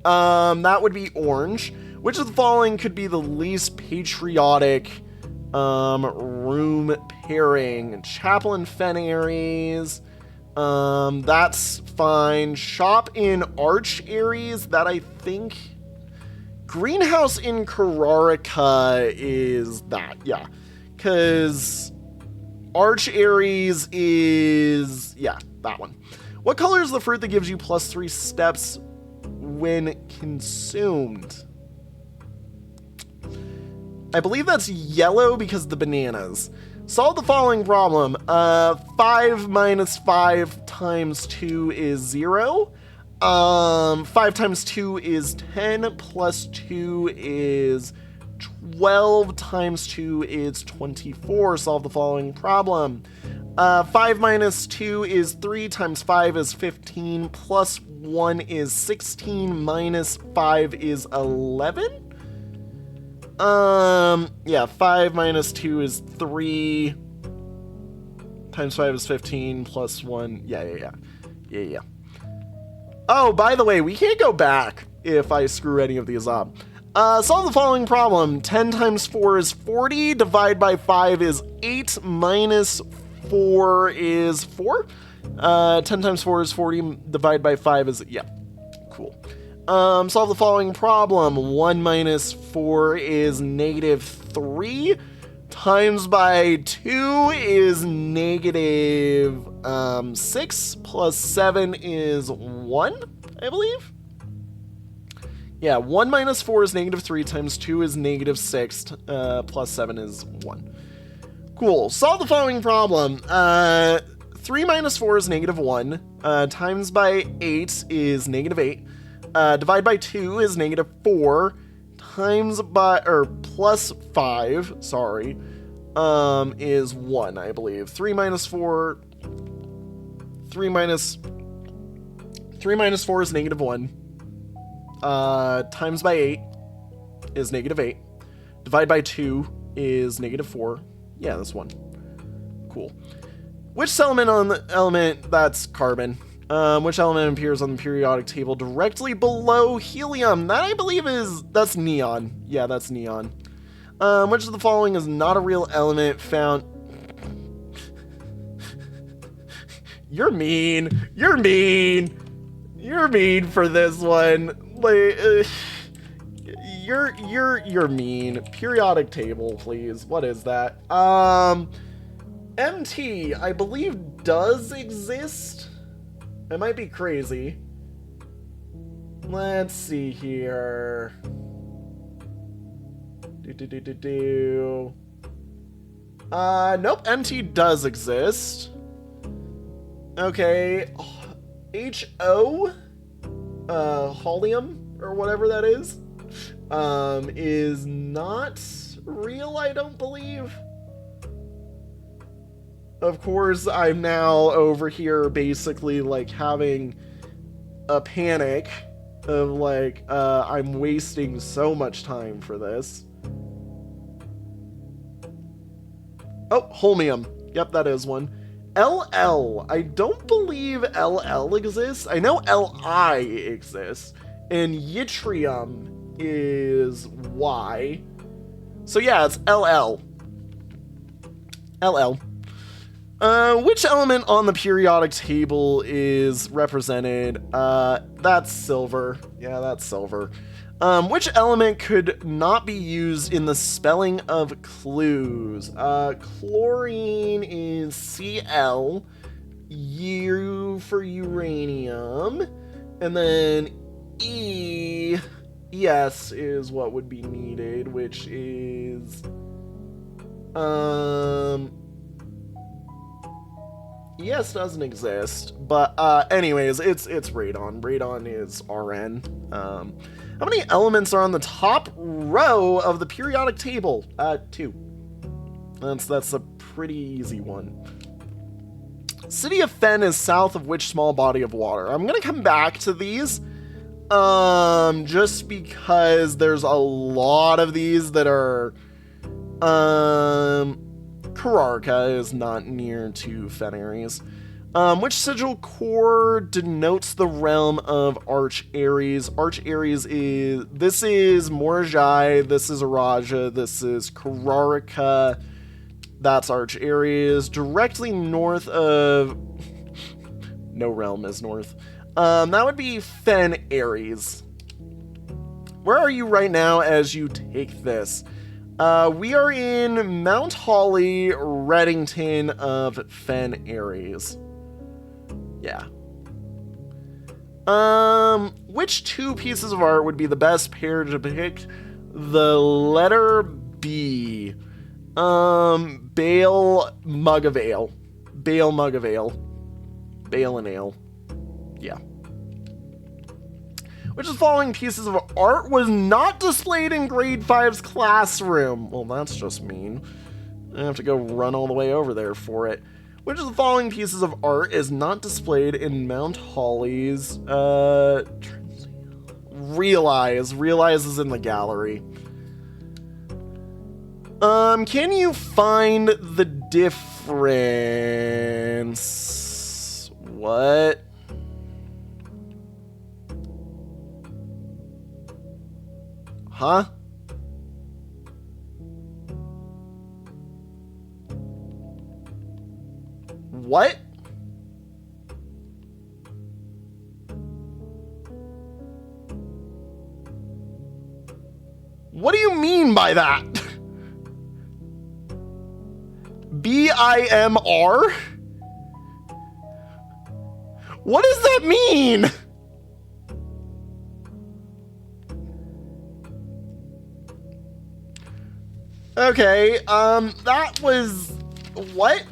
That would be orange. Which of the following could be the least patriotic room pairing? Chapel and Fen Aries. That's fine. Shop in Arch Aries. That I think. Greenhouse in Kararika is that. Yeah. Because Arch Aries is. Yeah, that one. What color is the fruit that gives you +3 steps when consumed? I believe that's yellow because of the bananas. Solve the following problem. 5 minus 5 times 2 is 0. 5 times 2 is 10, plus 2 is 12, times 2 is 24. Solve the following problem. 5 minus 2 is 3, times 5 is 15, plus 1 is 16, minus 5 is 11? Yeah, 5 minus 2 is 3, times 5 is 15, plus 1, yeah. Oh, by the way, we can't go back if I screw any of these up. Solve the following problem. 10 times 4 is 40, divide by 5 is 8, minus 4 is 4. 10 times 4 is 40, divide by 5 is, yeah, cool. Solve the following problem. 1 minus 4 is -3, times by 2 is -6, plus 7 is 1, I believe. Yeah, 1 minus 4 is -3, times 2 is -6, plus 7 is 1. Cool. Solve the following problem. 3 minus 4 is -1, times by 8 is -8, divide by 2 is -4, times by, or plus 5, sorry, is 1, I believe. 3 minus 4 is -1, times by 8 is -8, divide by 2 is -4. Yeah, that's 1. Cool. Which element, that's carbon. Which element appears on the periodic table directly below helium? That I believe that's neon. Yeah, that's neon. Which of the following is not a real element found? You're mean. You're mean. You're mean for this one. Like, you're mean. Periodic table, please. What is that? MT, I believe, does exist. I might be crazy. Let's see here. Nope, MT does exist. Okay. HO, holium, or whatever that is not real, I don't believe. Of course, I'm now over here basically like having a panic of like, I'm wasting so much time for this. Oh, holmium. Yep, that is one. LL. I don't believe LL exists. I know LI exists. And yttrium is Y. So yeah, it's LL. LL. Which element on the periodic table is represented? That's silver. Yeah, that's silver. Which element could not be used in the spelling of clues? Chlorine is Cl, U for uranium, and then ES is what would be needed, which is ES doesn't exist, but anyways, it's radon. Radon is Rn. How many elements are on the top row of the periodic table? 2. That's a pretty easy one. City of Fen is south of which small body of water? I'm gonna come back to these, just because there's a lot of these that are, Kararka is not near to Fen Ares. Which sigil core denotes the realm of Arch Ares? Arch Ares is... This is Morjai, this is Araja, this is Kararka. That's Arch Ares. Directly north of... No realm is north. That would be Fen Ares. Where are you right now as you take this? We are in Mount Holly, Reddington of Fen Ares. Yeah. Which 2 pieces of art would be the best pair to depict the letter B? Bale, Mug of Ale. Bale, Mug of Ale. Bale and Ale. Yeah. Which of the following pieces of art was not displayed in grade 5's classroom? Well, that's just mean. I have to go run all the way over there for it. Which of the following pieces of art is not displayed in Mount Holly's, Realize. Realize is in the gallery. Can you find the difference? What? Huh? What? What do you mean by that? BIMR? What does that mean? Okay, that was... What?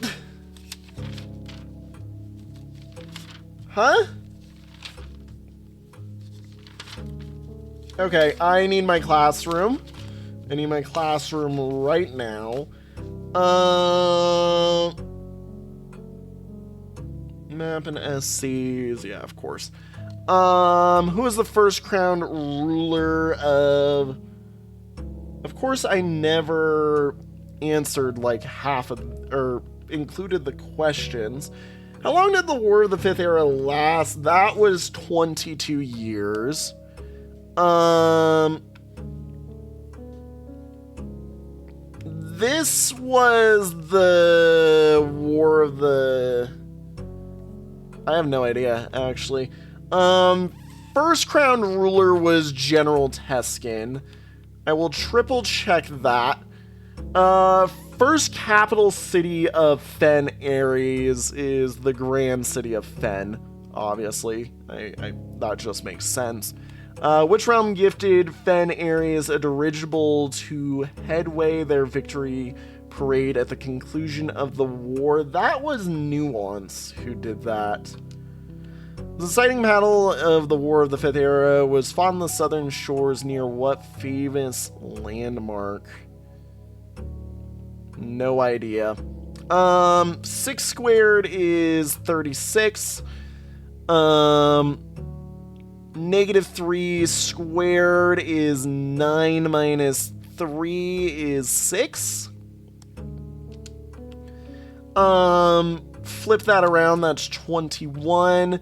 Huh? Okay, I need my classroom. I need my classroom right now. Map and SCs, yeah, of course. Who was the first crowned ruler of... Of course, I never answered like half of, or included the questions. How long did the War of the Fifth Era last? That was 22 years. This was the War of the... I have no idea, actually. First crowned ruler was General Teskin. I will triple check that. First capital city of Fen Ares is the Grand City of Fen, obviously. That just makes sense. Which realm gifted Fen Ares a dirigible to headway their victory parade at the conclusion of the war? That was Nuance who did that. The deciding battle of the War of the Fifth Era was fought on the southern shores near what famous landmark? No idea. 6 squared is 36. -3 squared is 9 minus 3 is 6. Flip that around, that's 21.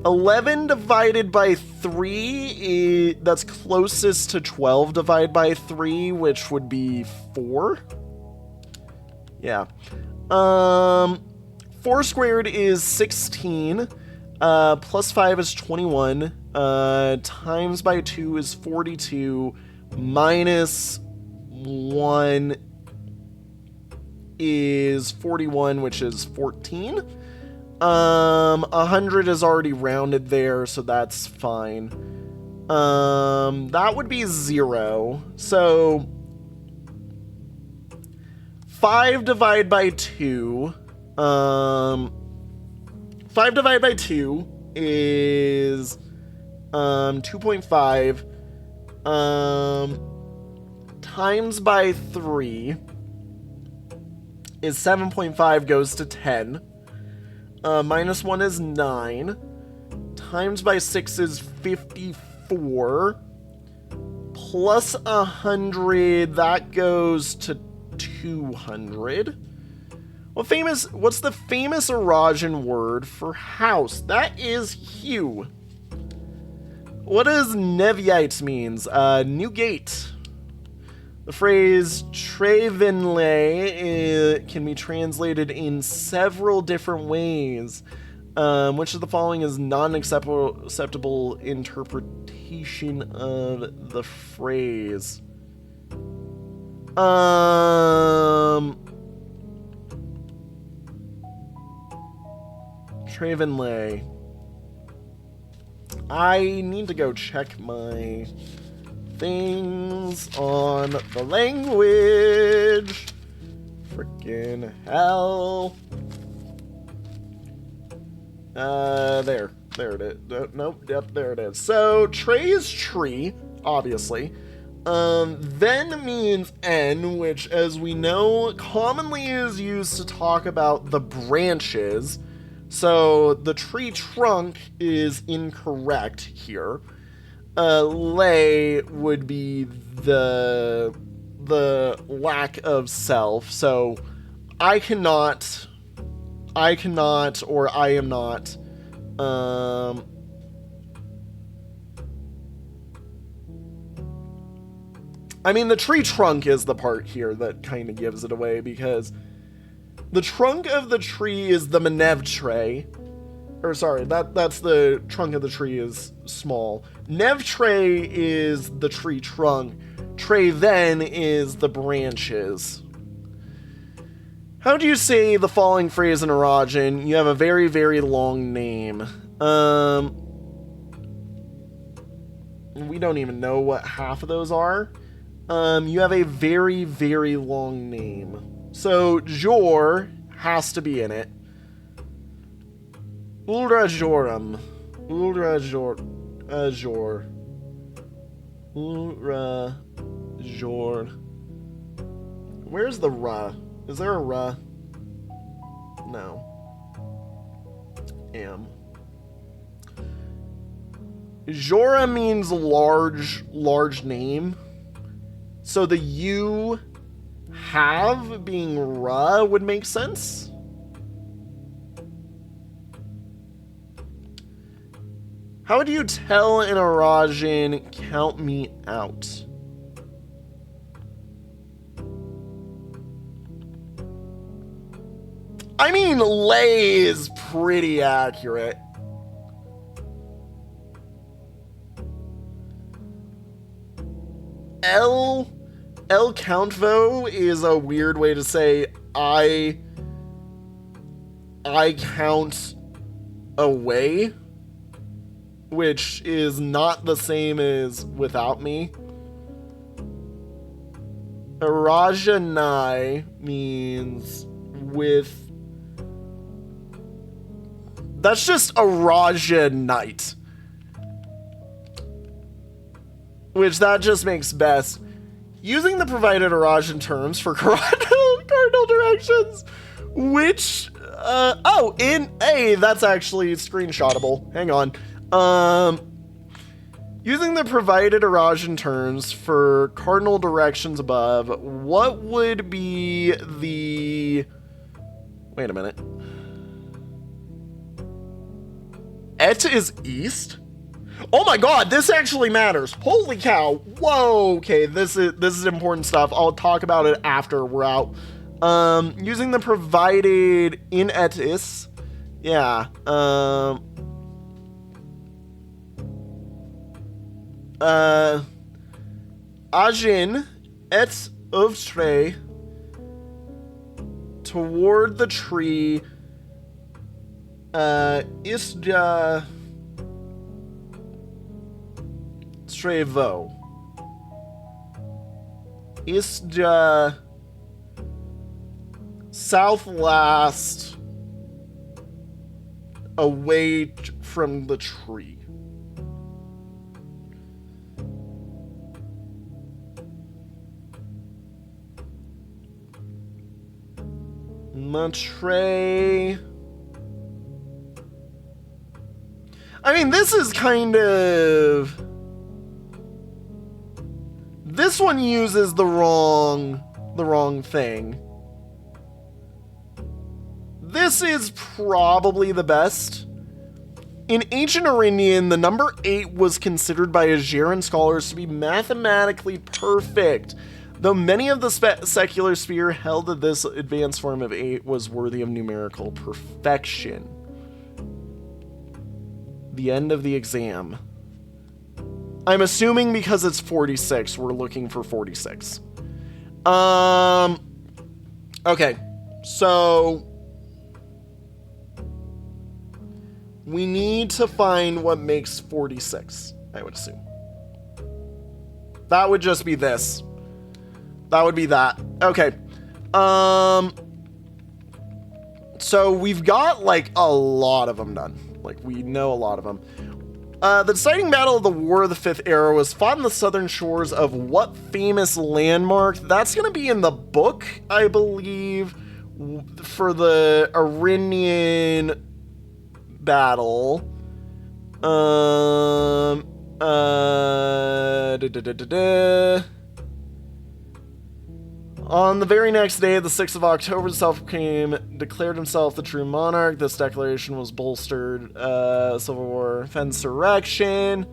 11 divided by 3, that's closest to 12 divided by 3, which would be 4. Yeah. 4 squared is 16. Plus 5 is 21. Times by 2 is 42. Minus 1 is 41, which is 14. 100 is already rounded there, so that's fine. That would be 0. So 5 divided by 2. 5 divided by 2 is 2.5. Times by 3 is 7.5, goes to 10. Minus 1 is 9. Times by 6 is 54. Plus 100, that goes to 200. What's the famous Arajan word for house? That is hue. What does Neviite means? New gate. The phrase Trevenle can be translated in several different ways. Which of the following is non-acceptable interpretation of the phrase? Trevenle. I need to go check my things on the language. Frickin' hell. There it is. Nope, yep, there it is. So, Trey is tree, obviously. Then means N, which, as we know, commonly is used to talk about the branches. So, the tree trunk is incorrect here. Lay would be the lack of self. So I cannot, or I am not. I mean, the tree trunk is the part here that kind of gives it away, because the trunk of the tree is the Menevtre. Or sorry, that's the trunk of the tree is small. Nevtre is the tree trunk. Tre then is the branches. How do you say the following phrase in Arajan? You have a very, very long name. We don't even know what half of those are. You have a very, very long name. So Jor has to be in it. Ulrajorum. Ulrajor. Ulrajor. Where's the ra? Is there a ra? No. Am. Jora means large name. So the you have being ra would make sense. How do you tell in Arajan, count me out? I mean, lay is pretty accurate. El countvo is a weird way to say I count away, which is not the same as without me. Arajanai means with. That's just Araja night. Which that just makes best. Using the provided Arajan terms for cardinal directions, which, in A, that's actually screenshotable. Hang on. Using the provided Arajan terms for cardinal directions above, what would be the Wait a minute. Et is east? Oh my god, this actually matters. Holy cow. Whoa, okay, this is important stuff. I'll talk about it after we're out. Using the provided in et is. Yeah. Ajin et ovtre toward the tree isja Trevo. Isja southwest away from the tree. Matre. I mean, this is kind of... This one uses the wrong thing. This is probably the best. In ancient Iranian, the number 8 was considered by Ageran scholars to be mathematically perfect, though many of the secular sphere held that this advanced form of 8 was worthy of numerical perfection. The end of the exam. I'm assuming because it's 46, we're looking for 46. Okay, so we need to find what makes 46, I would assume. That would just be this. That would be that. Okay. So we've got, like, a lot of them done. Like, we know a lot of them. The deciding battle of the War of the Fifth Era was fought on the southern shores of what famous landmark? That's going to be in the book, I believe, for the Iranian battle. On the very next day, the 6th of October, declared himself the true monarch. This declaration was bolstered, Civil War, Fensurrection,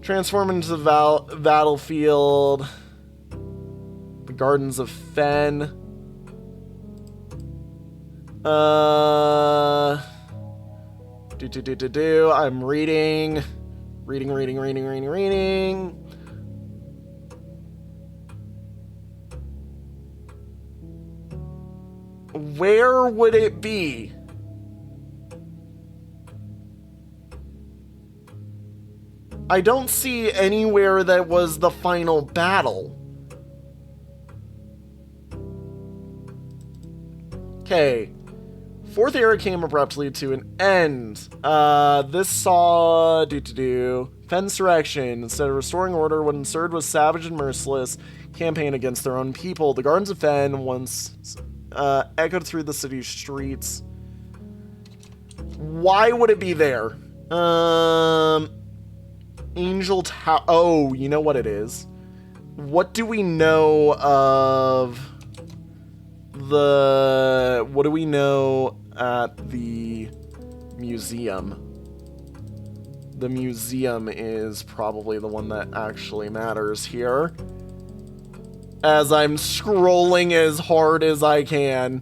transformed into the battlefield, the Gardens of Fen. I'm reading. Where would it be? I don't see anywhere that was the final battle. Okay. Fourth era came abruptly to an end. This saw Fensurrection. Instead of restoring order, what ensued was savage and merciless campaign against their own people. The Gardens of Fen once echoed through the city's streets. Why would it be there? Angel Tower. Oh, you know what it is. What do we know of the... What do we know at the museum? The museum is probably the one that actually matters here. As I'm scrolling as hard as I can.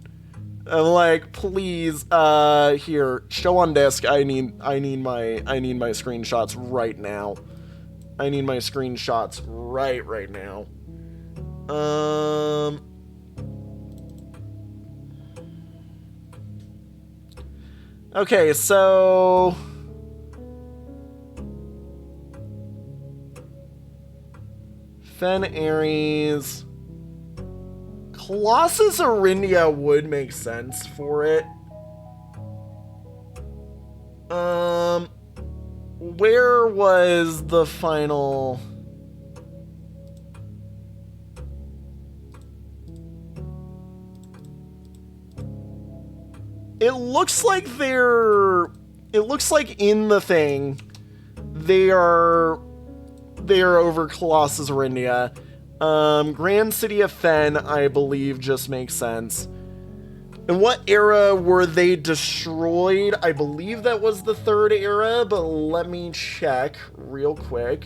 I'm like, please, here, show on disk. I need my screenshots right now. I need my screenshots right now. Okay, so Fen Ares. Colossus Arindia would make sense for it. Where was the final... It looks like they're... It looks like in the thing, they are over Colossus Arindia. Grand City of Fen, I believe, just makes sense. In what era were they destroyed? I believe that was the third era, but let me check real quick.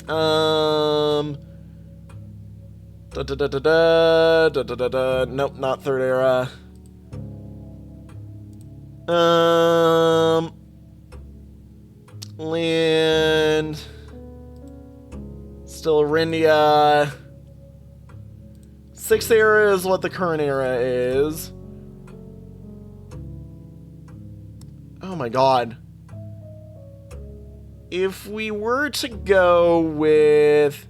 Nope, not third era. Land. Still Arindia. Sixth era is what the current era is. Oh my god. If we were to go with...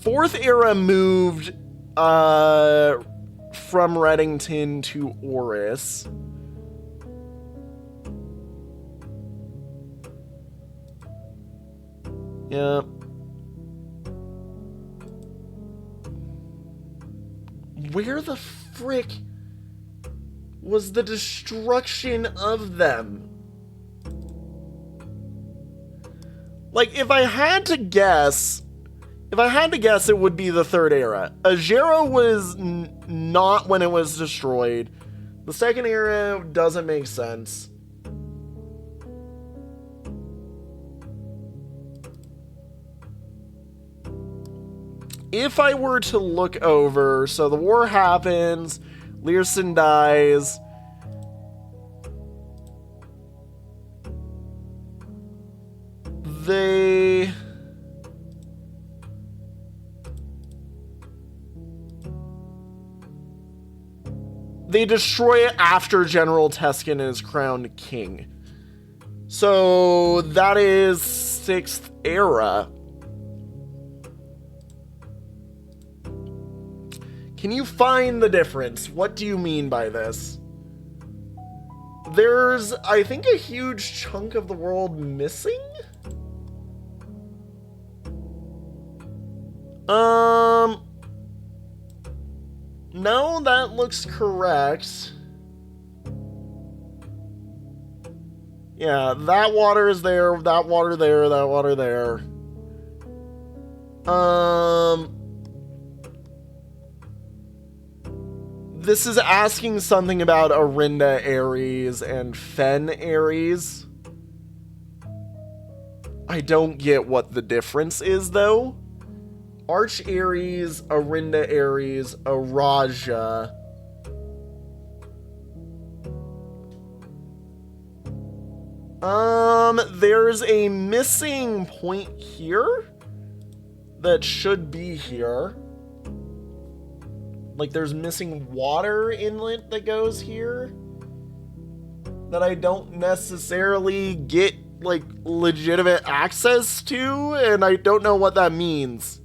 Fourth era moved from Reddington to Oris. Yeah. Where the frick was the destruction of them? Like, if I had to guess, it would be the third era. Ajero was not when it was destroyed. The second era doesn't make sense. If I were to look over, so the war happens, Learson dies. They destroy it after General Teskin is crowned king. So that is 6th era. Can you find the difference? What do you mean by this? There's, I think, a huge chunk of the world missing? No, that looks correct. Yeah, that water is there, that water there, that water there. This is asking something about Arinda Ares and Fen Ares. I don't get what the difference is, though. Arch Ares, Arinda Ares, Araja. There's a missing point here that should be here. Like, there's missing water inlet that goes here that I don't necessarily get, like, legitimate access to, and I don't know what that means.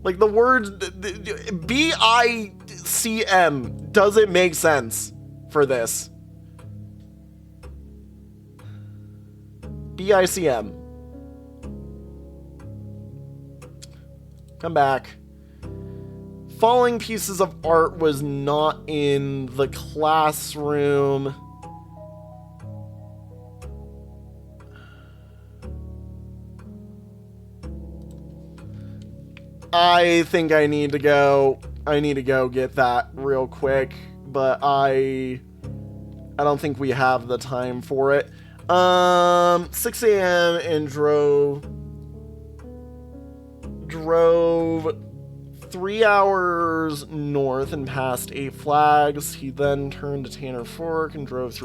Like, the word BICM doesn't make sense for this. BICM. Come back. Falling pieces of art was not in the classroom. I think I need to go get that real quick, but I don't think we have the time for it. 6 a.m. and drove 3 hours north and passed 8 flags. He then turned to Tanner Fork and drove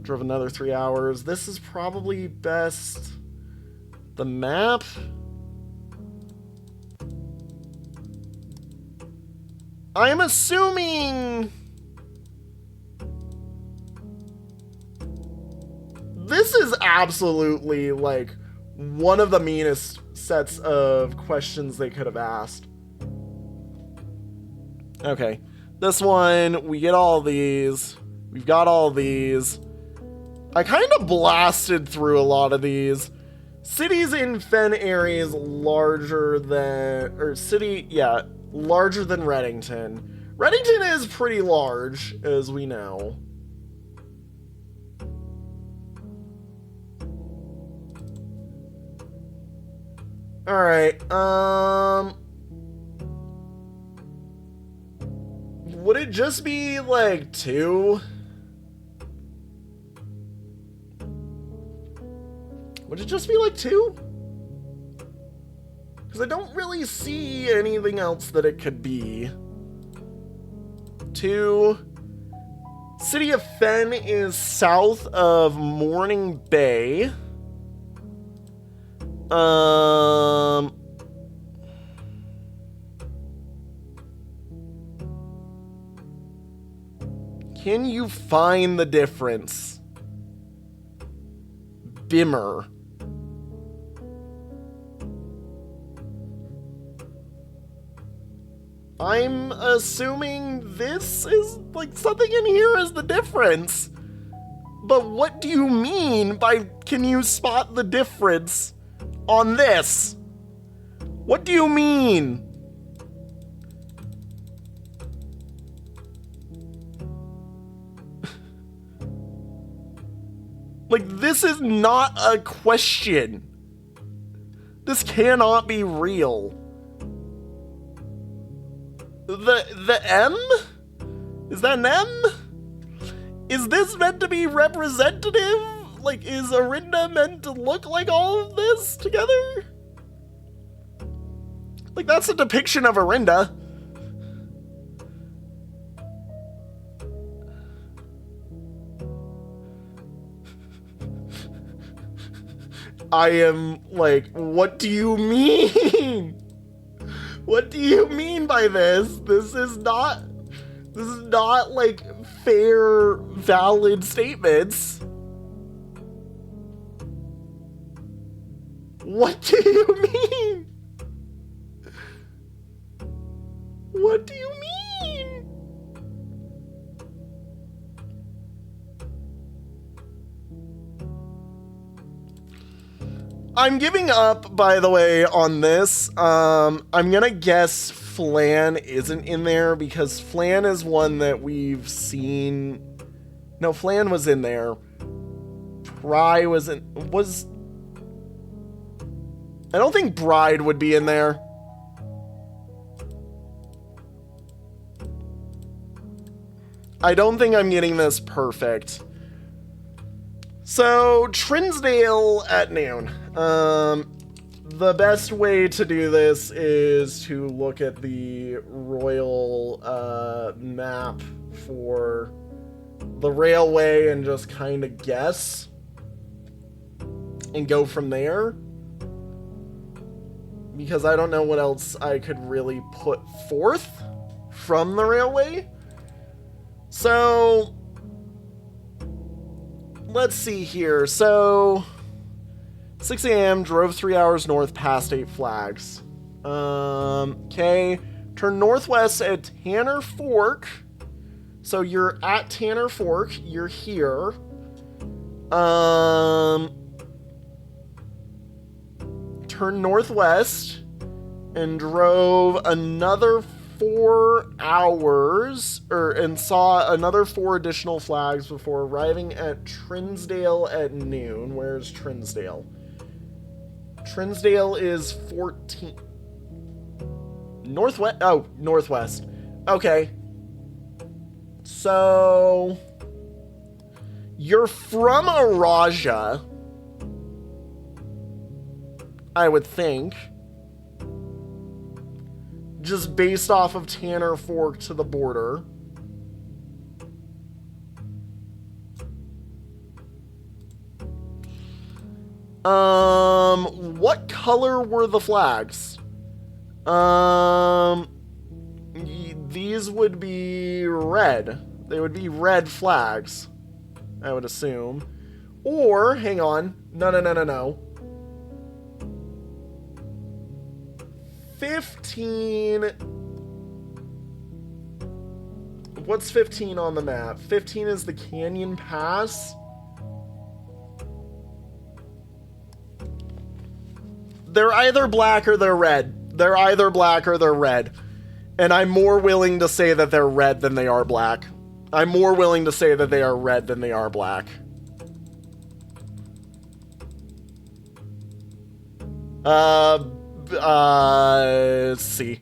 another 3 hours. This is probably best the map. I'm assuming this is absolutely, like, one of the meanest sets of questions they could have asked. Okay, this one, we get all these. We've got all these. I kind of blasted through a lot of these. Cities in Fen areas larger than Reddington. Reddington is pretty large, as we know. Alright, would it just be, like, 2? Would it just be, like, 2? Because I don't really see anything else that it could be. 2. City of Fen is south of Morning Bay. Can you find the difference? Bimmer. I'm assuming this is, like, something in here is the difference. But what do you mean by can you spot the difference on this? What do you mean? Like, this is not a question. This cannot be real. The M? Is that an M? Is this meant to be representative? Like, is Arinda meant to look like all of this together? Like, that's a depiction of Arinda. I am like, what do you mean? What do you mean by this? This is not like fair, valid statements. What do you mean? What do you mean? I'm giving up, by the way, on this. I'm gonna guess Flan isn't in there because Flan is one that we've seen. No, Flan was in there. Pry was. I don't think Bride would be in there. I don't think I'm getting this perfect. So, Trinsdale at noon. The best way to do this is to look at the royal map for the railway and just kind of guess and go from there. Because I don't know what else I could really put forth from the railway. So, let's see here. So, 6 a.m., drove 3 hours north past 8 flags. Okay. Turn northwest at Tanner Fork. So you're at Tanner Fork. You're here. Turn northwest and drove another 4 hours, and saw another 4 additional flags before arriving at Trinsdale at noon. Where's Trinsdale? Trinsdale is 14. Northwest? Oh, northwest. Okay. So, you're from Araja, I would think. Just based off of Tanner Fork to the border. What color were the flags? These would be red. They would be red flags, I would assume. Or, hang on. No. 15. What's 15 on the map? 15 is the Canyon Pass. They're either black or they're red. They're either black or they're red. And I'm more willing to say that they're red than they are black. I'm more willing to say that they are red than they are black. C.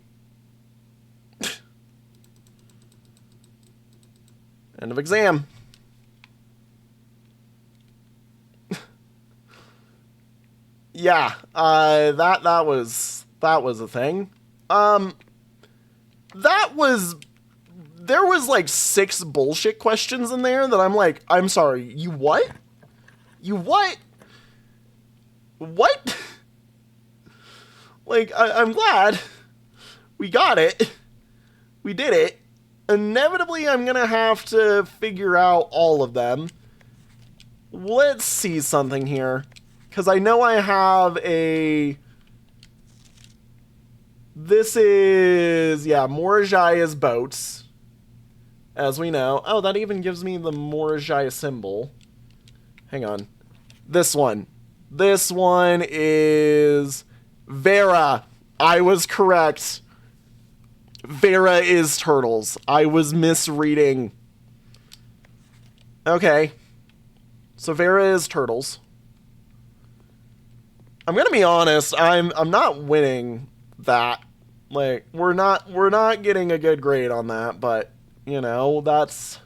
End of exam. Yeah, that was a thing. There was like 6 bullshit questions in there that I'm like, I'm sorry, you what? You what? What? Like, I'm glad we got it. We did it. Inevitably, I'm gonna have to figure out all of them. Let's see something here. Because I know I have a... This is... Yeah, Morajai is boats. As we know. Oh, that even gives me the Morajai symbol. Hang on. This one. This one is... Vera. I was correct. Vera is turtles. I was misreading. Okay. So Vera is turtles. I'm gonna be honest, I'm not winning that. Like, we're not getting a good grade on that, but you know, that's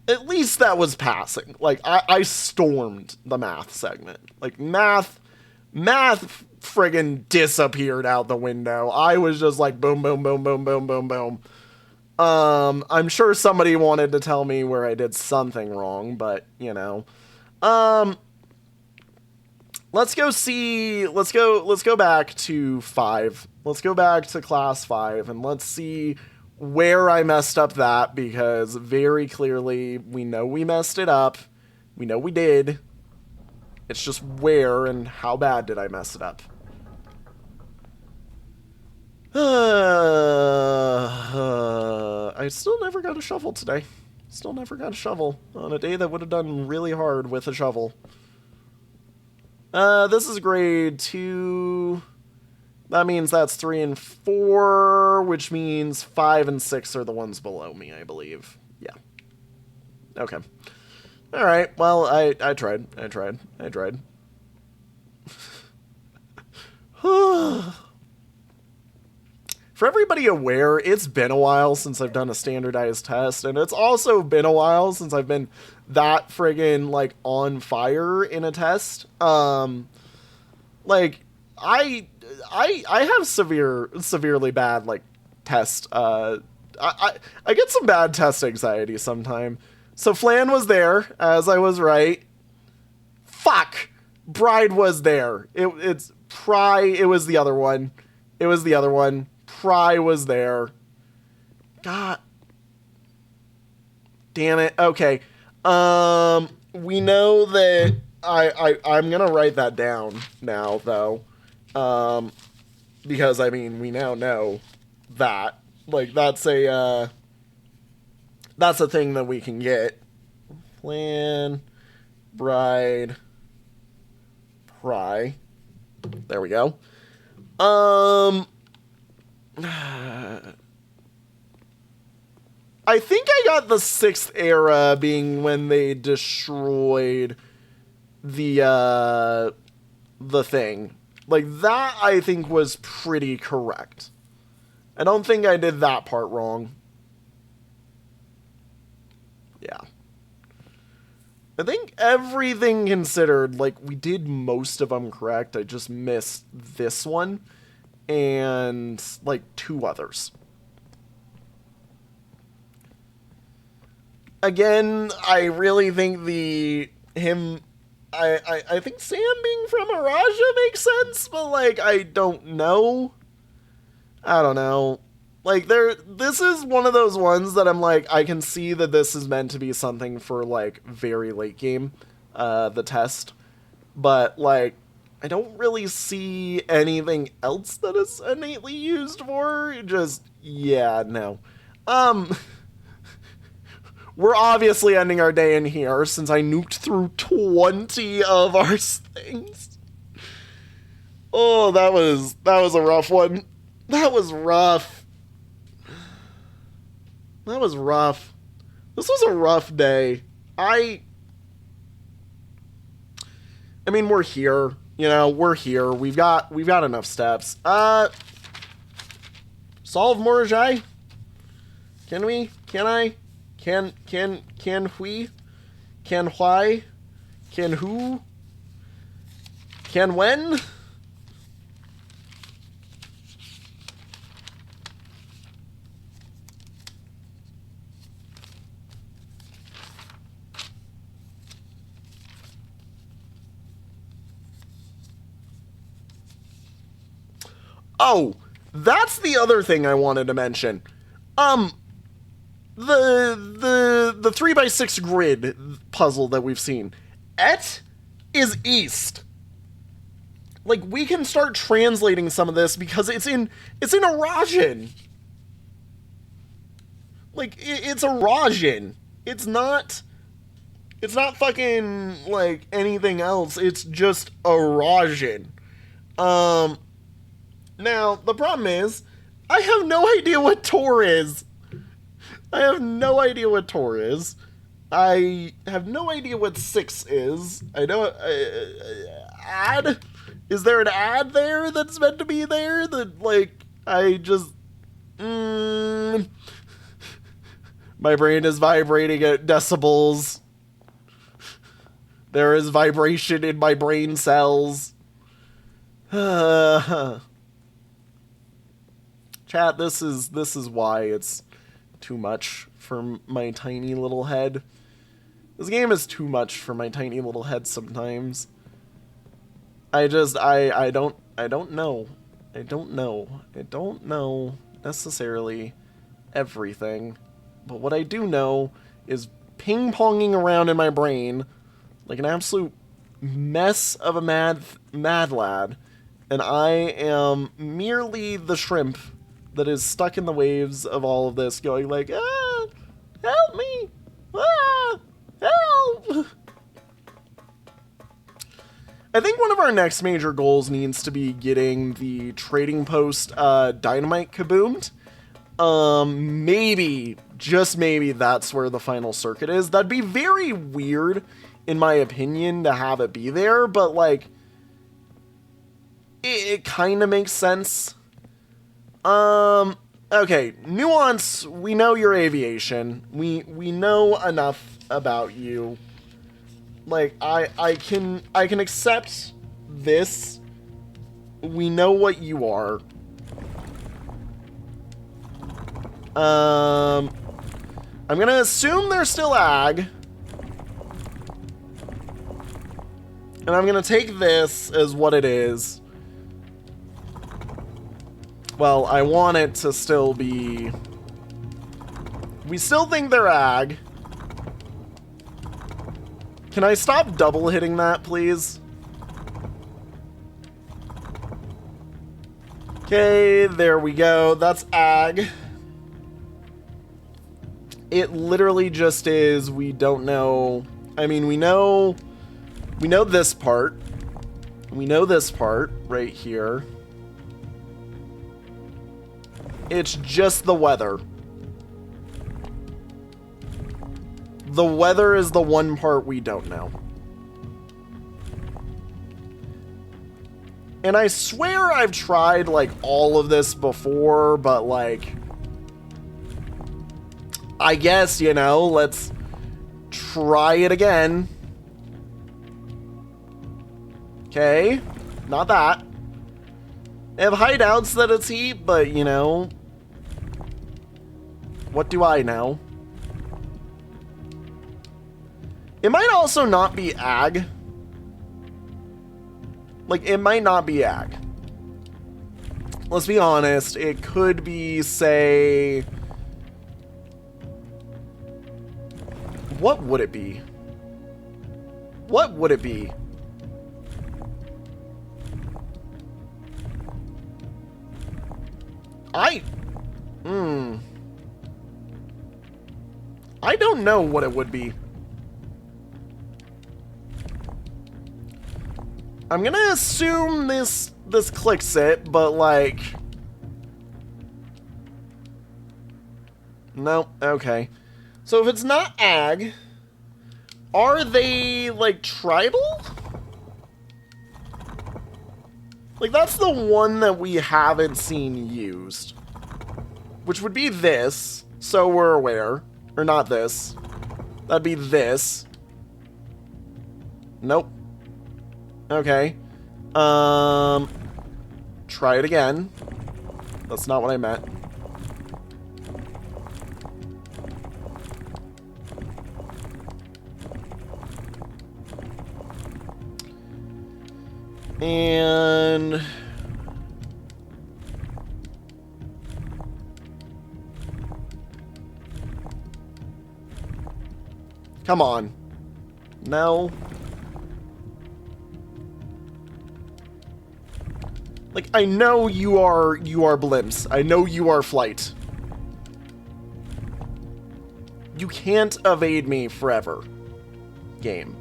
at least that was passing. Like, I stormed the math segment. Like, math friggin' disappeared out the window. I was just like boom, boom, boom, boom, boom, boom, boom. I'm sure somebody wanted to tell me where I did something wrong, but you know. Let's go back to 5. Let's go back to class 5 and let's see where I messed up that, because very clearly we know we messed it up. We know we did. It's just where and how bad did I mess it up. I still never got a shovel today. Still never got a shovel on a day that would have done really hard with a shovel. This is grade 2. That means that's 3 and 4, which means 5 and 6 are the ones below me, I believe. Yeah. Okay. All right. Well, I tried. For everybody aware, it's been a while since I've done a standardized test, and it's also been a while since I've been that friggin' like on fire in a test. Like I have severely bad like test. I get some bad test anxiety sometime. So Flan was there, as I was right. Fuck, Bride was there. It's Pry. It was the other one. Pry was there. God damn it. Okay. We know that I'm gonna write that down now, though. Because I mean, we now know that. Like, that's a thing that we can get. Plan, Bride, Pry. There we go. I think I got the 6th era being when they destroyed the thing. Like, that I think was pretty correct. I don't think I did that part wrong. Yeah. I think everything considered, like, we did most of them correct. I just missed this one and, like, 2 others. Again, I really think I think Sam being from Araja makes sense, but, like, I don't know. I don't know. Like, this is one of those ones that I'm like, I can see that this is meant to be something for, like, very late game, the test. But, like, I don't really see anything else that is innately used for. Just, yeah, no. We're obviously ending our day in here, since I nuked through 20 of our things. Oh, that was a rough one. That was rough. That was rough. This was a rough day. I mean, we're here. You know, we're here. We've got enough steps. Solve Morajai? Can we? Can I? Can we? Can why? Can who? Can when? Oh, that's the other thing I wanted to mention. The 3x6 grid puzzle that we've seen. Et is east. Like, we can start translating some of this because it's in Arajan. Like, it's Arajan. It's not fucking, like, anything else. It's just Arajan. Now, the problem is, I have no idea what Tor is. I have no idea what Tor is. I have no idea what 6 is. I don't... ad? Is there an ad there that's meant to be there? That, like, I just... My brain is vibrating at decibels. There is vibration in my brain cells. Chat, this is why it's too much for my tiny little head. This game is too much for my tiny little head sometimes. I don't know. I don't know necessarily everything. But what I do know is ping-ponging around in my brain like an absolute mess of a mad lad. And I am merely the shrimp that is stuck in the waves of all of this, going like, ah, help me, ah, help. I think one of our next major goals needs to be getting the trading post dynamite kaboomed. Maybe, just maybe, that's where the final circuit is. That'd be very weird, in my opinion, to have it be there, but like, it kind of makes sense. Okay, Nuance, we know your aviation. We know enough about you. Like, I can accept this. We know what you are. I'm gonna assume they're still ag. And I'm gonna take this as what it is. Well, I want it to still be... We still think they're ag. Can I stop double hitting that, please? Okay, there we go. That's ag. It literally just is, we don't know... I mean, we know this part. We know this part right here. It's just the weather. The weather is the one part we don't know. And I swear I've tried, like, all of this before, but, like... I guess, you know, let's try it again. Okay. Not that. I have high doubts that it's heat, but, you know... What do I know? It might also not be ag. Like, it might not be ag. Let's be honest. It could be, say... What would it be? What would it be? I don't know what it would be. I'm gonna assume this clicks it, but like... No, okay. So if it's not ag, are they, like, tribal? Like, that's the one that we haven't seen used. Which would be this, so we're aware. Or not this. That'd be this. Nope. Okay. Try it again. That's not what I meant. And... come on. No. Like, I know you are blimps. I know you are flight. You can't evade me forever. Game.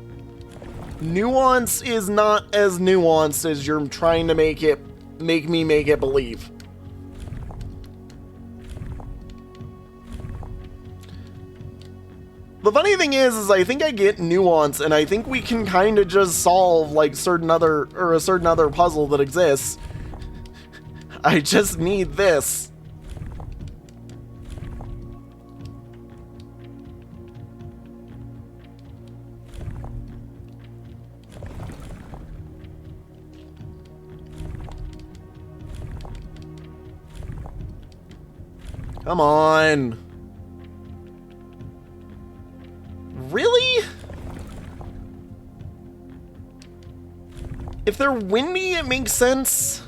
Nuance is not as nuanced as you're trying to make me make it believe. The funny thing is I think I get nuance, and I think we can kind of just solve like a certain other puzzle that exists. I just need this. Come on. Really? If they're windy, it makes sense.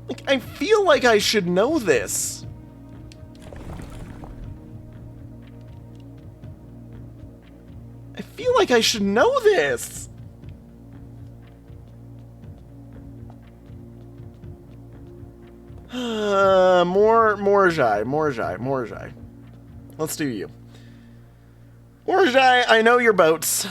Like, I feel like I should know this. I feel like I should know this. Morjai. Let's do you. Morjai, I know your boats.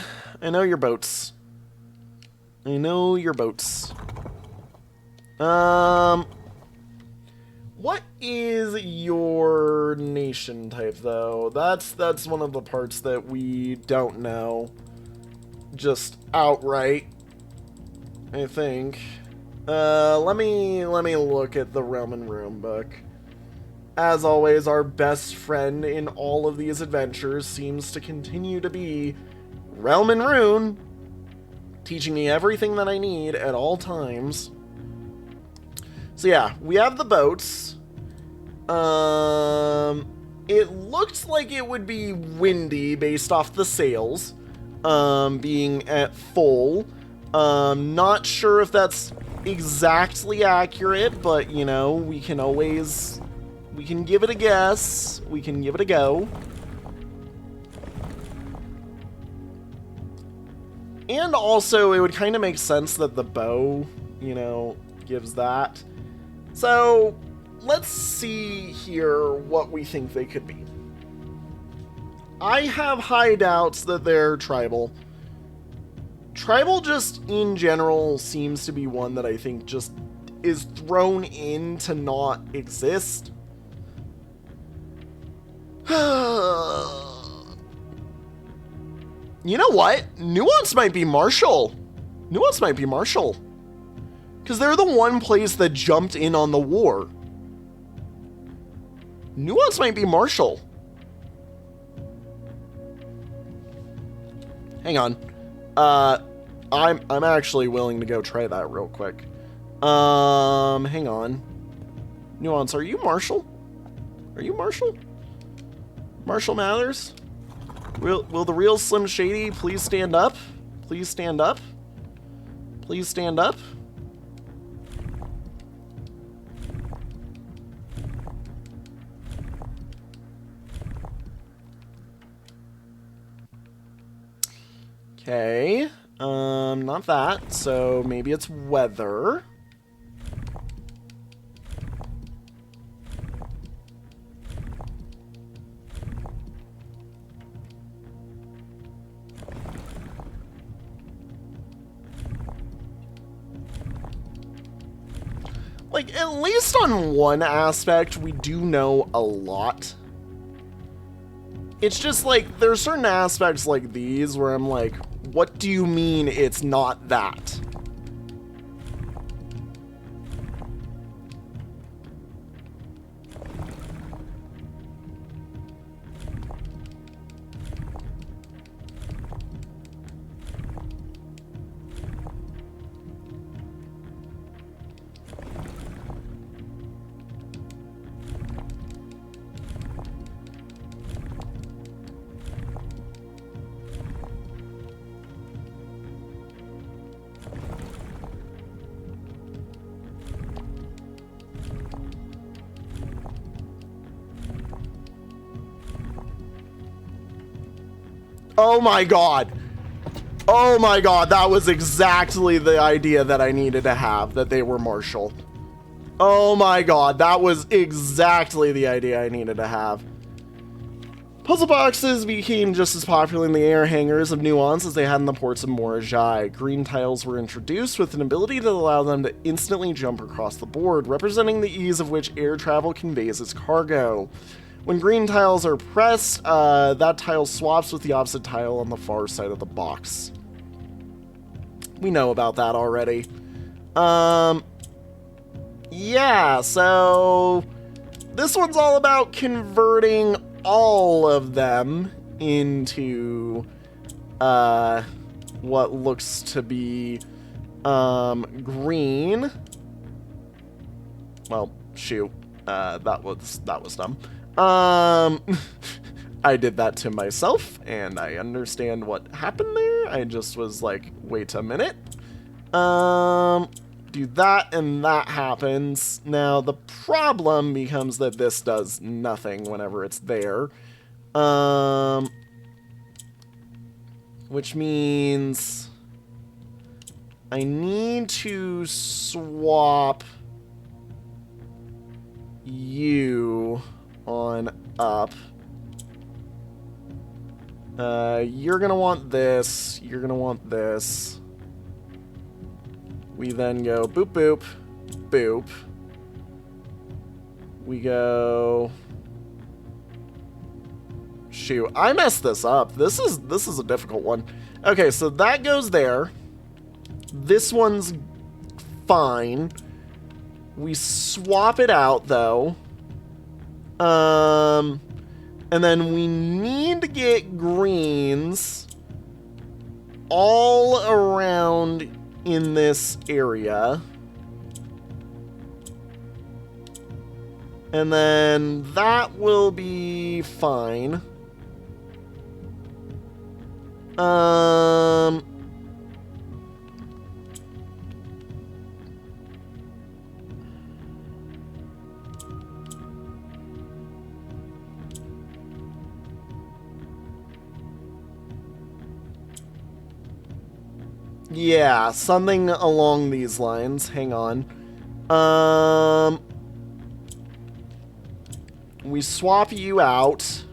What is your nation type, though? That's one of the parts that we don't know. Just outright, I think. Let me look at the Roman Rune book. As always, our best friend in all of these adventures seems to continue to be Realm and Rune, teaching me everything that I need at all times. So yeah, we have the boats. It looked like it would be windy based off the sails, being at full. Not sure if that's exactly accurate, but you know, we can give it a guess. We can give it a go. And also, it would kind of make sense that the bow, you know, gives that. So, let's see here what we think they could be. I have high doubts that they're tribal. Tribal just, in general, seems to be one that I think just is thrown in to not exist. You know what? Nuance might be martial. Because they're the one place that jumped in on the war. Nuance might be martial. Hang on. I'm actually willing to go try that real quick. Hang on. Nuance, are you martial? Marshall Mathers? Will the real Slim Shady please stand up? Please stand up. Okay. Not that. So maybe it's weather. Like, at least on one aspect, we do know a lot. It's just like, there are certain aspects like these where I'm like, what do you mean it's not that? Oh my god. Oh my god, that was exactly the idea that I needed to have, that they were martial. Oh my god, that was exactly the idea I needed to have. Puzzle boxes became just as popular in the air hangars of Nuance as they had in the ports of Morajai. Green tiles were introduced with an ability to allow them to instantly jump across the board, representing the ease of which air travel conveys its cargo. When green tiles are pressed, that tile swaps with the opposite tile on the far side of the box. We know about that already. Yeah, so this one's all about converting all of them into what looks to be green. Well, shoot. That was dumb. I did that to myself, and I understand what happened there. I just was like, wait a minute. Do that, and that happens. Now, the problem becomes that this does nothing whenever it's there. Which means I need to swap you on up. You're gonna want this. You're gonna want this. We then go boop, boop, boop. We go... Shoot, I messed this up. This is a difficult one. Okay, so that goes there. This one's fine. We swap it out, though. And then we need to get greens all around in this area. And then that will be fine. Yeah, something along these lines. Hang on. We swap you out.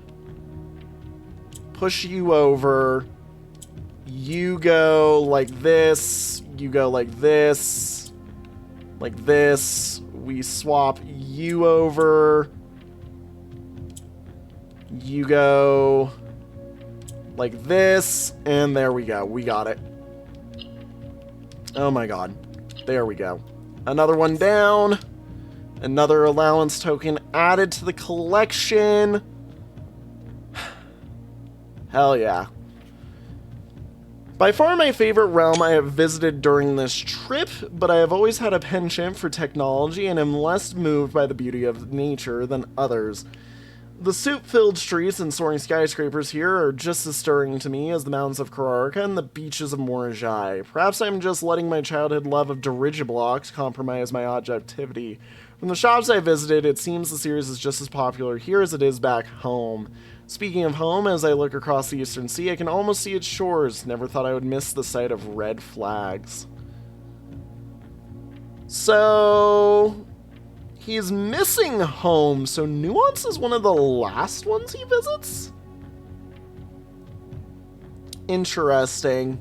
Push you over. You go like this. You go like this. Like this. We swap you over. You go like this. And there we go. We got it. Oh my god. There we go. Another one down. Another allowance token added to the collection. Hell yeah. By far my favorite realm I have visited during this trip, but I have always had a penchant for technology and am less moved by the beauty of nature than others. The soup-filled streets and soaring skyscrapers here are just as stirring to me as the mountains of Kararka and the beaches of Morajai. Perhaps I'm just letting my childhood love of dirigiblocks compromise my objectivity. From the shops I visited, it seems the series is just as popular here as it is back home. Speaking of home, as I look across the Eastern Sea, I can almost see its shores. Never thought I would miss the sight of red flags. So... he's missing home, so Nuance is one of the last ones he visits? Interesting.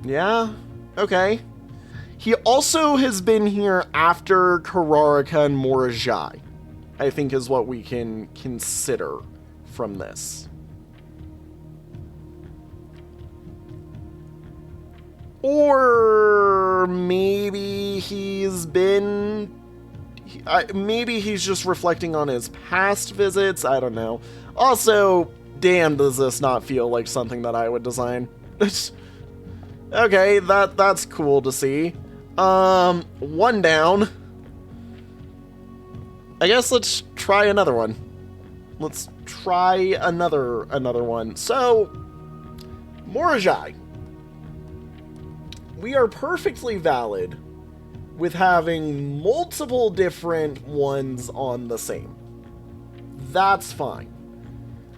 Yeah, okay. He also has been here after Kararaka and Morajai, I think is what we can consider from this. Or maybe he's been... maybe he's just reflecting on his past visits. I don't know. Also, damn, does this not feel like something that I would design? Okay, that's cool to see. One down. I guess let's try another one. Let's try another one. So, Morajai. We are perfectly valid with having multiple different ones on the same. That's fine.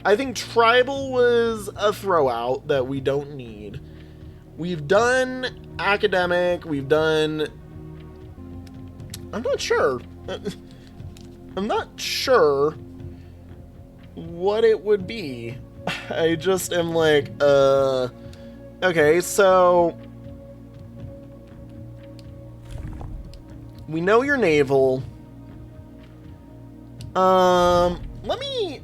I think tribal was a throwout that we don't need. We've done academic, we've done... I'm not sure. I'm not sure what it would be. I just am like, okay, so... we know you're naval. Let me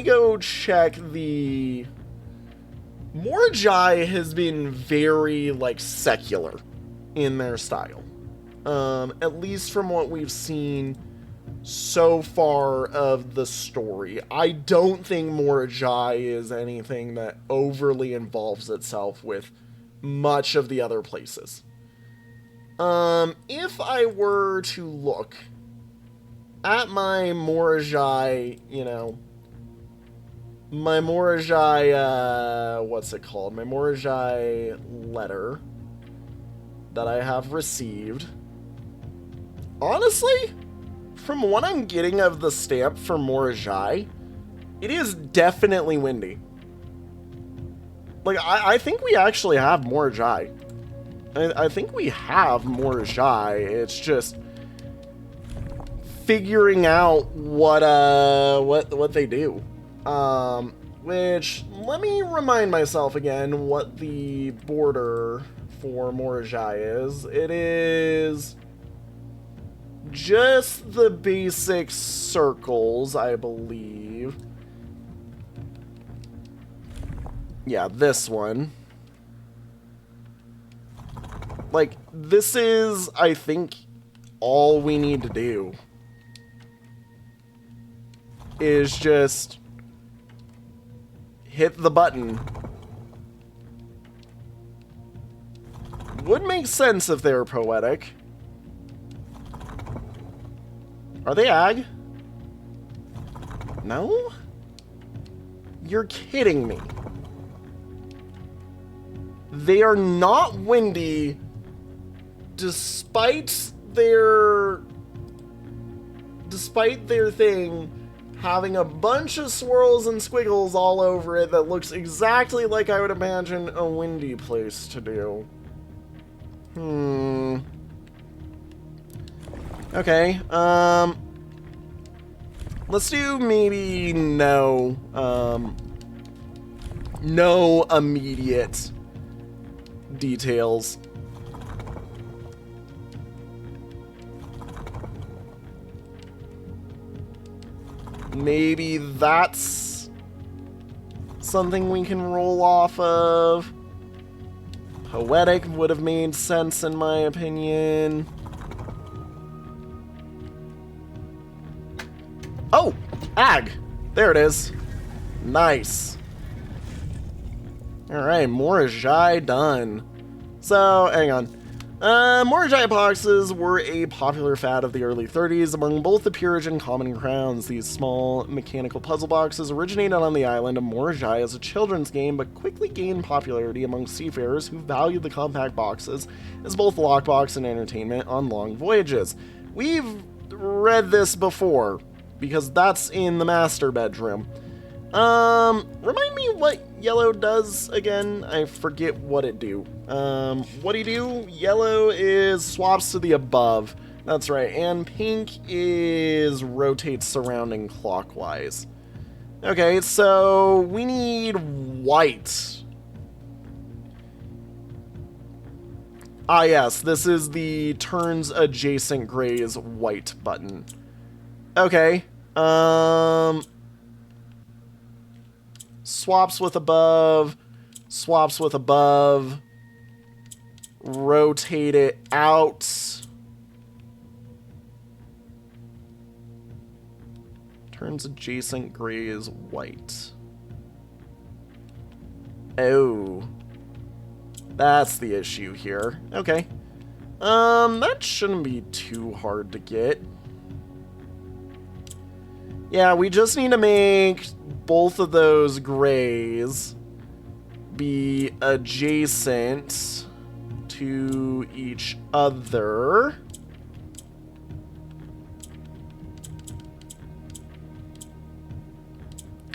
go check the... Morajai has been very, like, secular in their style. At least from what we've seen so far of the story. I don't think Morajai is anything that overly involves itself with much of the other places. If I were to look at my Morajai, you know, my Morajai, what's it called? My Morajai letter that I have received. Honestly, from what I'm getting of the stamp for Morajai, it is definitely windy. Like, I think we actually have Morajai. I think we have Morajai. It's just figuring out what they do. Which, let me remind myself again what the border for Morajai is. It is just the basic circles, I believe. Yeah, this one. Like, this is, I think, all we need to do. Is just hit the button. Would make sense if they were poetic. Are they ag? No? You're kidding me. They are not windy despite their thing having a bunch of swirls and squiggles all over it that looks exactly like I would imagine a windy place to do. Okay, let's do maybe no immediate details. Maybe that's something we can roll off of. Poetic would have made sense in my opinion. Oh! Ag! There it is. Nice. Alright, Morajai done. So, hang on. Morajai boxes were a popular fad of the early 30s among both the Peerage and Common Crowns. These small mechanical puzzle boxes originated on the island of Morajai as a children's game, but quickly gained popularity among seafarers who valued the compact boxes as both lockbox and entertainment on long voyages. We've read this before, because that's in the master bedroom. Remind me what yellow does again? I forget what it do. What do you do? Yellow is swaps to the above. That's right. And pink is rotates surrounding clockwise. Okay, so we need white. Ah, yes, this is the turns adjacent grays white button. Okay. Swaps with above. Swaps with above. Rotate it out. Turns adjacent grays white. Oh. That's the issue here. Okay. That shouldn't be too hard to get. Yeah, we just need to make both of those grays be adjacent to each other.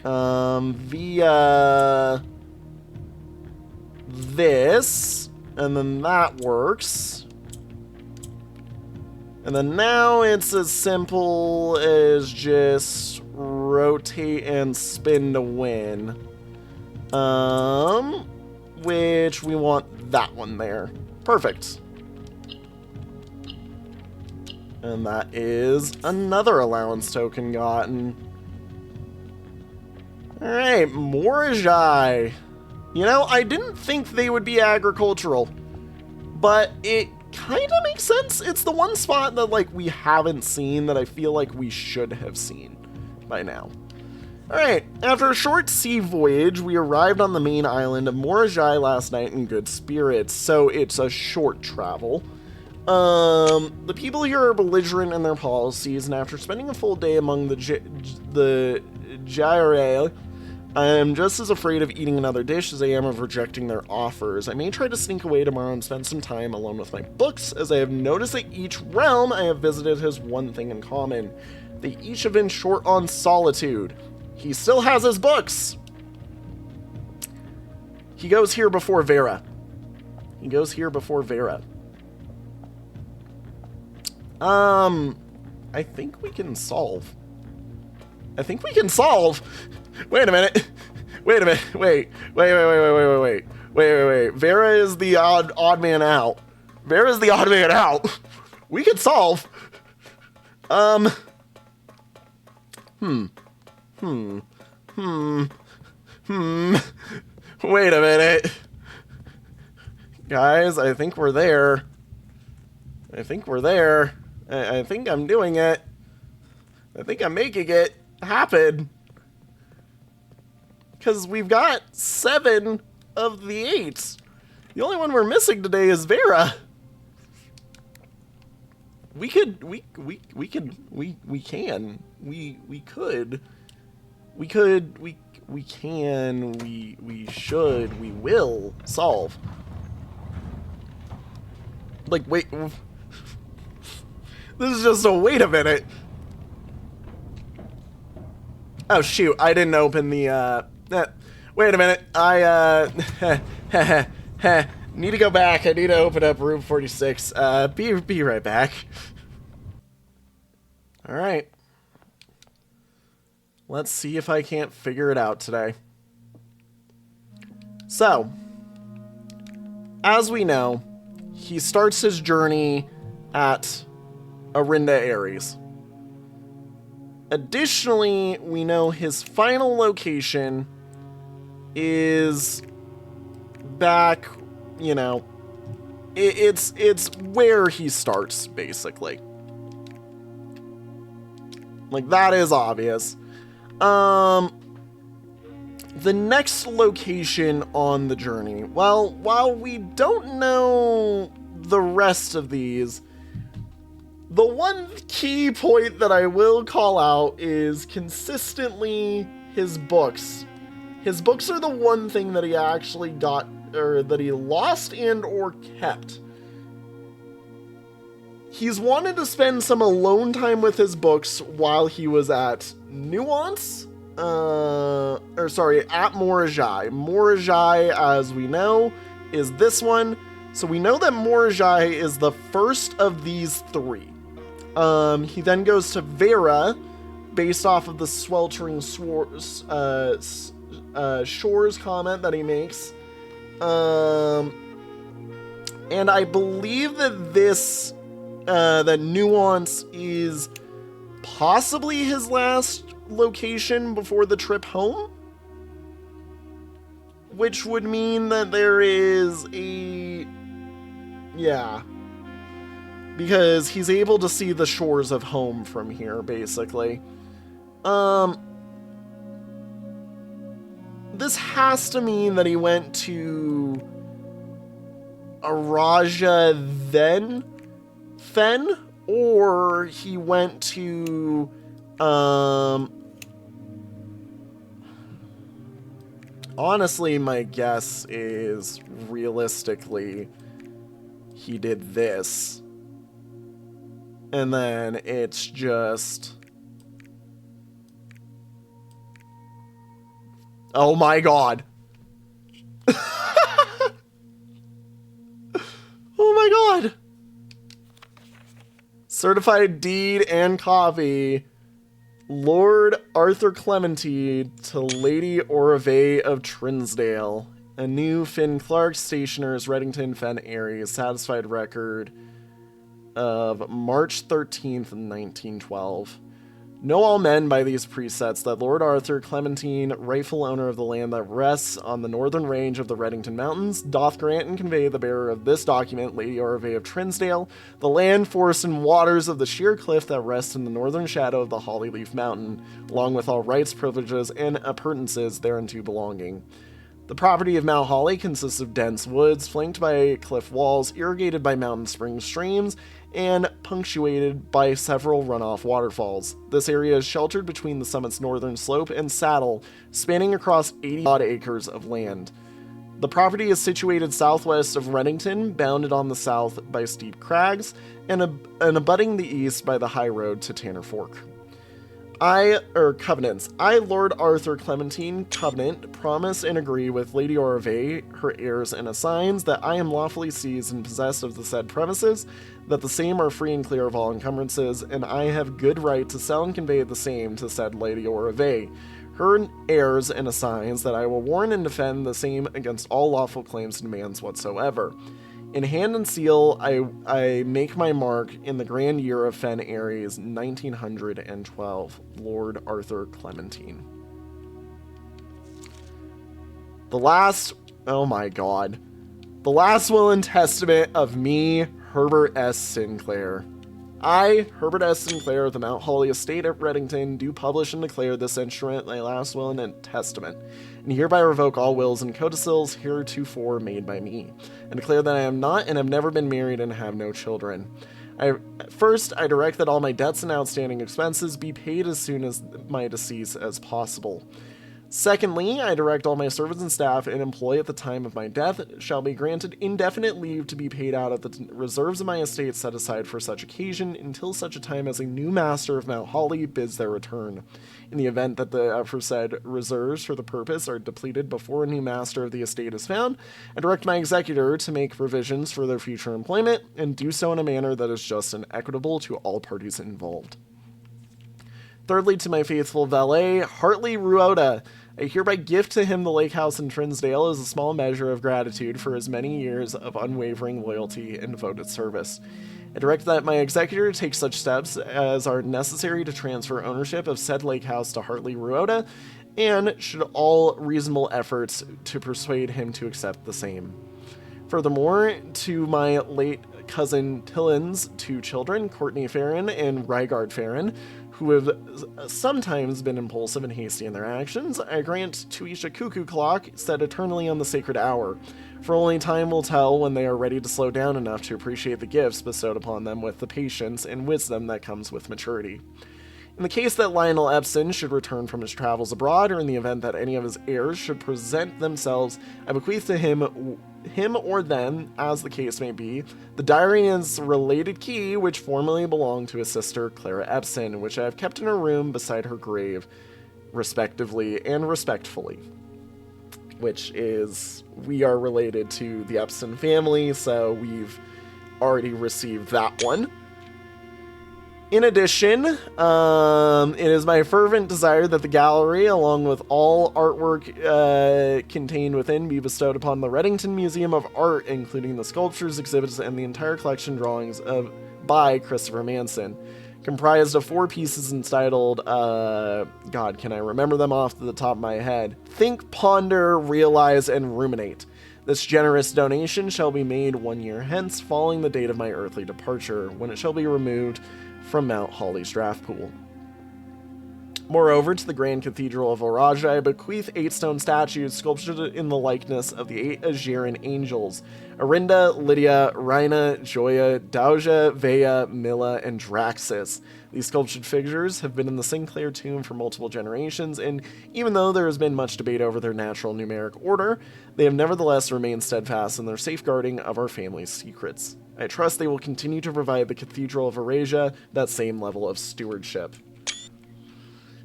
Via this, and then that works. And then now it's as simple as just rotate and spin to win. Which we want that one there. Perfect. And that is another allowance token gotten. Alright, Morajai. You know, I didn't think they would be agricultural, but it kind of makes sense. It's the one spot that, like, we haven't seen that I feel like we should have seen by now. Alright, after a short sea voyage, we arrived on the main island of Morajai last night in good spirits, so it's a short travel. The people here are belligerent in their policies, and after spending a full day among the Gyre, I am just as afraid of eating another dish as I am of rejecting their offers. I may try to sneak away tomorrow and spend some time alone with my books, as I have noticed that each realm I have visited has one thing in common. They each have been short on solitude. He still has his books! He goes here before Vera. He goes here before Vera. I think we can solve. I think we can solve. Wait a minute. Wait a minute. Wait. Vera is the odd man out. Vera's the odd man out. We can solve. Wait a minute. Guys, I think we're there. I think we're there. I think I'm doing it. I think I'm making it happen. Because we've got 7 of the 8. The only one we're missing today is Vera. We could, we can, we can, we could, we can, we should, we will solve. Like, wait. This is just a wait a minute. Oh, shoot. I didn't open the, wait a minute. I, need to go back. I need to open up room 46. Be right back. Alright. Let's see if I can't figure it out today. So, as we know, he starts his journey at Arinda Ares. Additionally, we know his final location is back, you know, it's where he starts, basically. Like, that is obvious. The next location on the journey, well, while we don't know the rest of these, the one key point that I will call out is consistently his books. His books are the one thing that he actually got, or that he lost and or kept. He's wanted to spend some alone time with his books while he was at Nuance, at Morajai. Morajai, as we know, is this one. So we know that Morajai is the first of these 3. He then goes to Vera, based off of the sweltering shores comment that he makes. And I believe that this, that Nuance is possibly his last location before the trip home? Which would mean that there is a... Yeah. Because he's able to see the shores of home from here, basically. This has to mean that he went to Araja then Fen, or he went to honestly, my guess is realistically he did this, and then it's just, oh my god. Oh my god. Certified deed and copy. Lord Arthur Clementine to Lady Orave of Trinsdale. A new Finn Clark, Stationers, Reddington, Fen Aries. Satisfied record of March 13th, 1912. Know all men by these presets that Lord Arthur Clementine, rightful owner of the land that rests on the northern range of the Reddington Mountains, doth grant and convey the bearer of this document, Lady Orave of Trinsdale, the land, forest, and waters of the sheer cliff that rests in the northern shadow of the Hollyleaf Mountain, along with all rights, privileges, and appurtenances thereunto belonging. The property of Mount Holly consists of dense woods, flanked by cliff walls, irrigated by mountain spring streams, and punctuated by several runoff waterfalls. This area is sheltered between the summit's northern slope and saddle, spanning across 80-odd acres of land. The property is situated southwest of Reddington, bounded on the south by steep crags, and abutting the east by the high road to Tanner Fork. Covenants. I, Lord Arthur Clementine, covenant, promise and agree with Lady Orave, her heirs and assigns, that I am lawfully seized and possessed of the said premises, that the same are free and clear of all encumbrances, and I have good right to sell and convey the same to said Lady Orave, her heirs and assigns, that I will warn and defend the same against all lawful claims and demands whatsoever. In hand and seal, I make my mark in the grand year of Fen Aries, 1912. Lord Arthur Clementine. The last... Oh my god. The last will and testament of me, Herbert S. Sinclair. I, Herbert S. Sinclair of the Mount Holly Estate at Reddington, do publish and declare this instrument my last will and testament, and hereby revoke all wills and codicils heretofore made by me, and declare that I am not and have never been married and have no children. First, I direct that all my debts and outstanding expenses be paid as soon as my decease as possible. Secondly, I direct all my servants and staff in employ at the time of my death shall be granted indefinite leave to be paid out of the reserves of my estate set aside for such occasion until such a time as a new master of Mount Holly bids their return. In the event that the aforesaid reserves for the purpose are depleted before a new master of the estate is found, I direct my executor to make provisions for their future employment and do so in a manner that is just and equitable to all parties involved. Thirdly, to my faithful valet, Hartley Ruota, I hereby gift to him the lake house in Trinsdale as a small measure of gratitude for his many years of unwavering loyalty and devoted service. I direct that my executor take such steps as are necessary to transfer ownership of said lake house to Hartley Ruota, and should all reasonable efforts to persuade him to accept the same. Furthermore, to my late cousin Tillin's 2 children, Courtney Farron and Rygard Farron, who have sometimes been impulsive and hasty in their actions, I grant to each a cuckoo clock set eternally on the sacred hour, for only time will tell when they are ready to slow down enough to appreciate the gifts bestowed upon them with the patience and wisdom that comes with maturity. In the case that Lionel Epson should return from his travels abroad, or in the event that any of his heirs should present themselves, I bequeath to him or them, as the case may be, the diary and its related key, which formerly belonged to his sister Clara Epson, which I have kept in her room beside her grave, respectively and respectfully. Which is, we are related to the Epson family, so we've already received that one. In addition, it is my fervent desire that the gallery, along with all artwork contained within, be bestowed upon the Reddington Museum of Art, including the sculptures, exhibits, and the entire collection drawings by Christopher Manson, comprised of 4 pieces entitled, God, can I remember them off the top of my head? Think, Ponder, Realize, and Ruminate. This generous donation shall be made 1 year hence, following the date of my earthly departure, when it shall be removed from Mount Holly's draft pool. Moreover, to the Grand Cathedral of Oraja, I bequeath 8 stone statues sculptured in the likeness of the 8 Aegeran angels, Arinda, Lydia, Rhina, Joya, Dauja, Vea, Milla, and Draxus. These sculptured figures have been in the Sinclair tomb for multiple generations, and even though there has been much debate over their natural numeric order, they have nevertheless remained steadfast in their safeguarding of our family's secrets. I trust they will continue to provide the Cathedral of Erasia that same level of stewardship.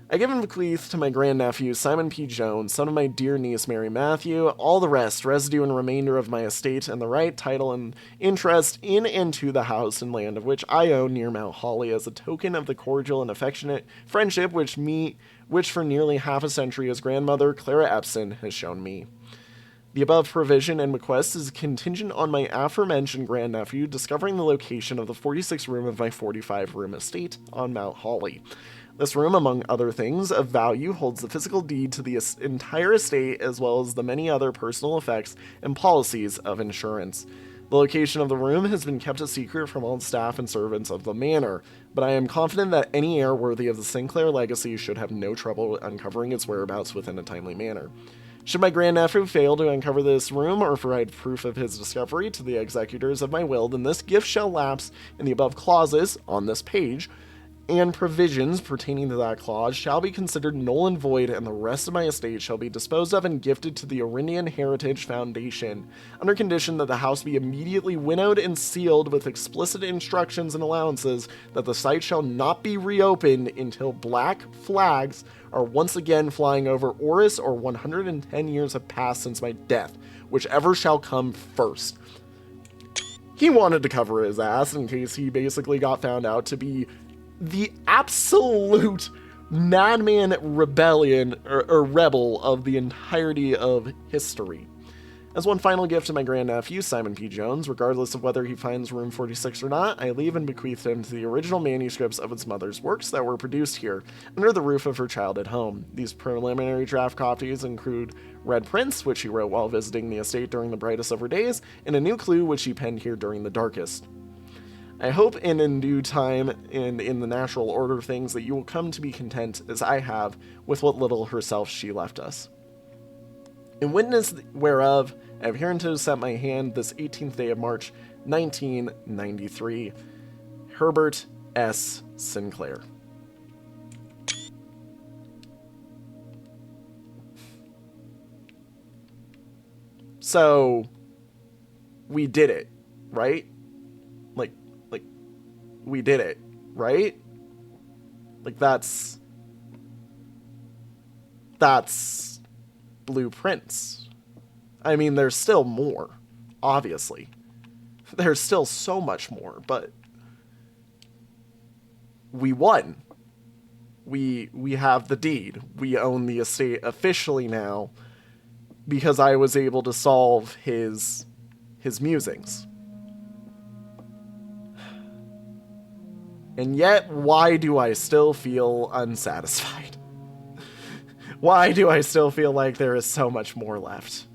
I give and bequeath to my grandnephew, Simon P. Jones, son of my dear niece, Mary Matthew, all the rest, residue and remainder of my estate, and the right, title, and interest in and to the house and land of which I own near Mount Holly, as a token of the cordial and affectionate friendship which for nearly half a century his grandmother, Clara Epson, has shown me. The above provision and bequest is contingent on my aforementioned grandnephew discovering the location of the 46th room of my 45-room estate on Mount Holly. This room, among other things of value, holds the physical deed to the entire estate, as well as the many other personal effects and policies of insurance. The location of the room has been kept a secret from all the staff and servants of the manor, but I am confident that any heir worthy of the Sinclair legacy should have no trouble uncovering its whereabouts within a timely manner. Should my grandnephew fail to uncover this room or provide proof of his discovery to the executors of my will, then this gift shall lapse in the above clauses on this page, and provisions pertaining to that clause shall be considered null and void, and the rest of my estate shall be disposed of and gifted to the Orindian Heritage Foundation, under condition that the house be immediately winnowed and sealed with explicit instructions and allowances that the site shall not be reopened until black flags are once again flying over Oris or 110 years have passed since my death, whichever shall come first. He wanted to cover his ass in case he basically got found out to be the absolute madman rebellion or rebel of the entirety of history. As one final gift to my grandnephew, Simon P. Jones, regardless of whether he finds room 46 or not, I leave and bequeath him to the original manuscripts of his mother's works that were produced here, under the roof of her childhood home. These preliminary draft copies include Red Prince, which she wrote while visiting the estate during the brightest of her days, and A New Clue, which she penned here during the darkest. I hope in due time and in the natural order of things that you will come to be content as I have with what little herself she left us. In witness whereof, I have hereunto set my hand this 18th day of March, 1993. Herbert S. Sinclair. So, we did it, right? Like, we did it, right? Like, that's blueprints. I mean, there's still more, obviously. There's still so much more, but we won. We have the deed. We own the estate officially now because I was able to solve his musings. And yet, why do I still feel unsatisfied? Why do I still feel like there is so much more left?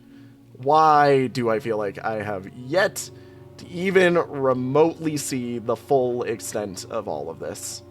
Why do I feel like I have yet to even remotely see the full extent of all of this?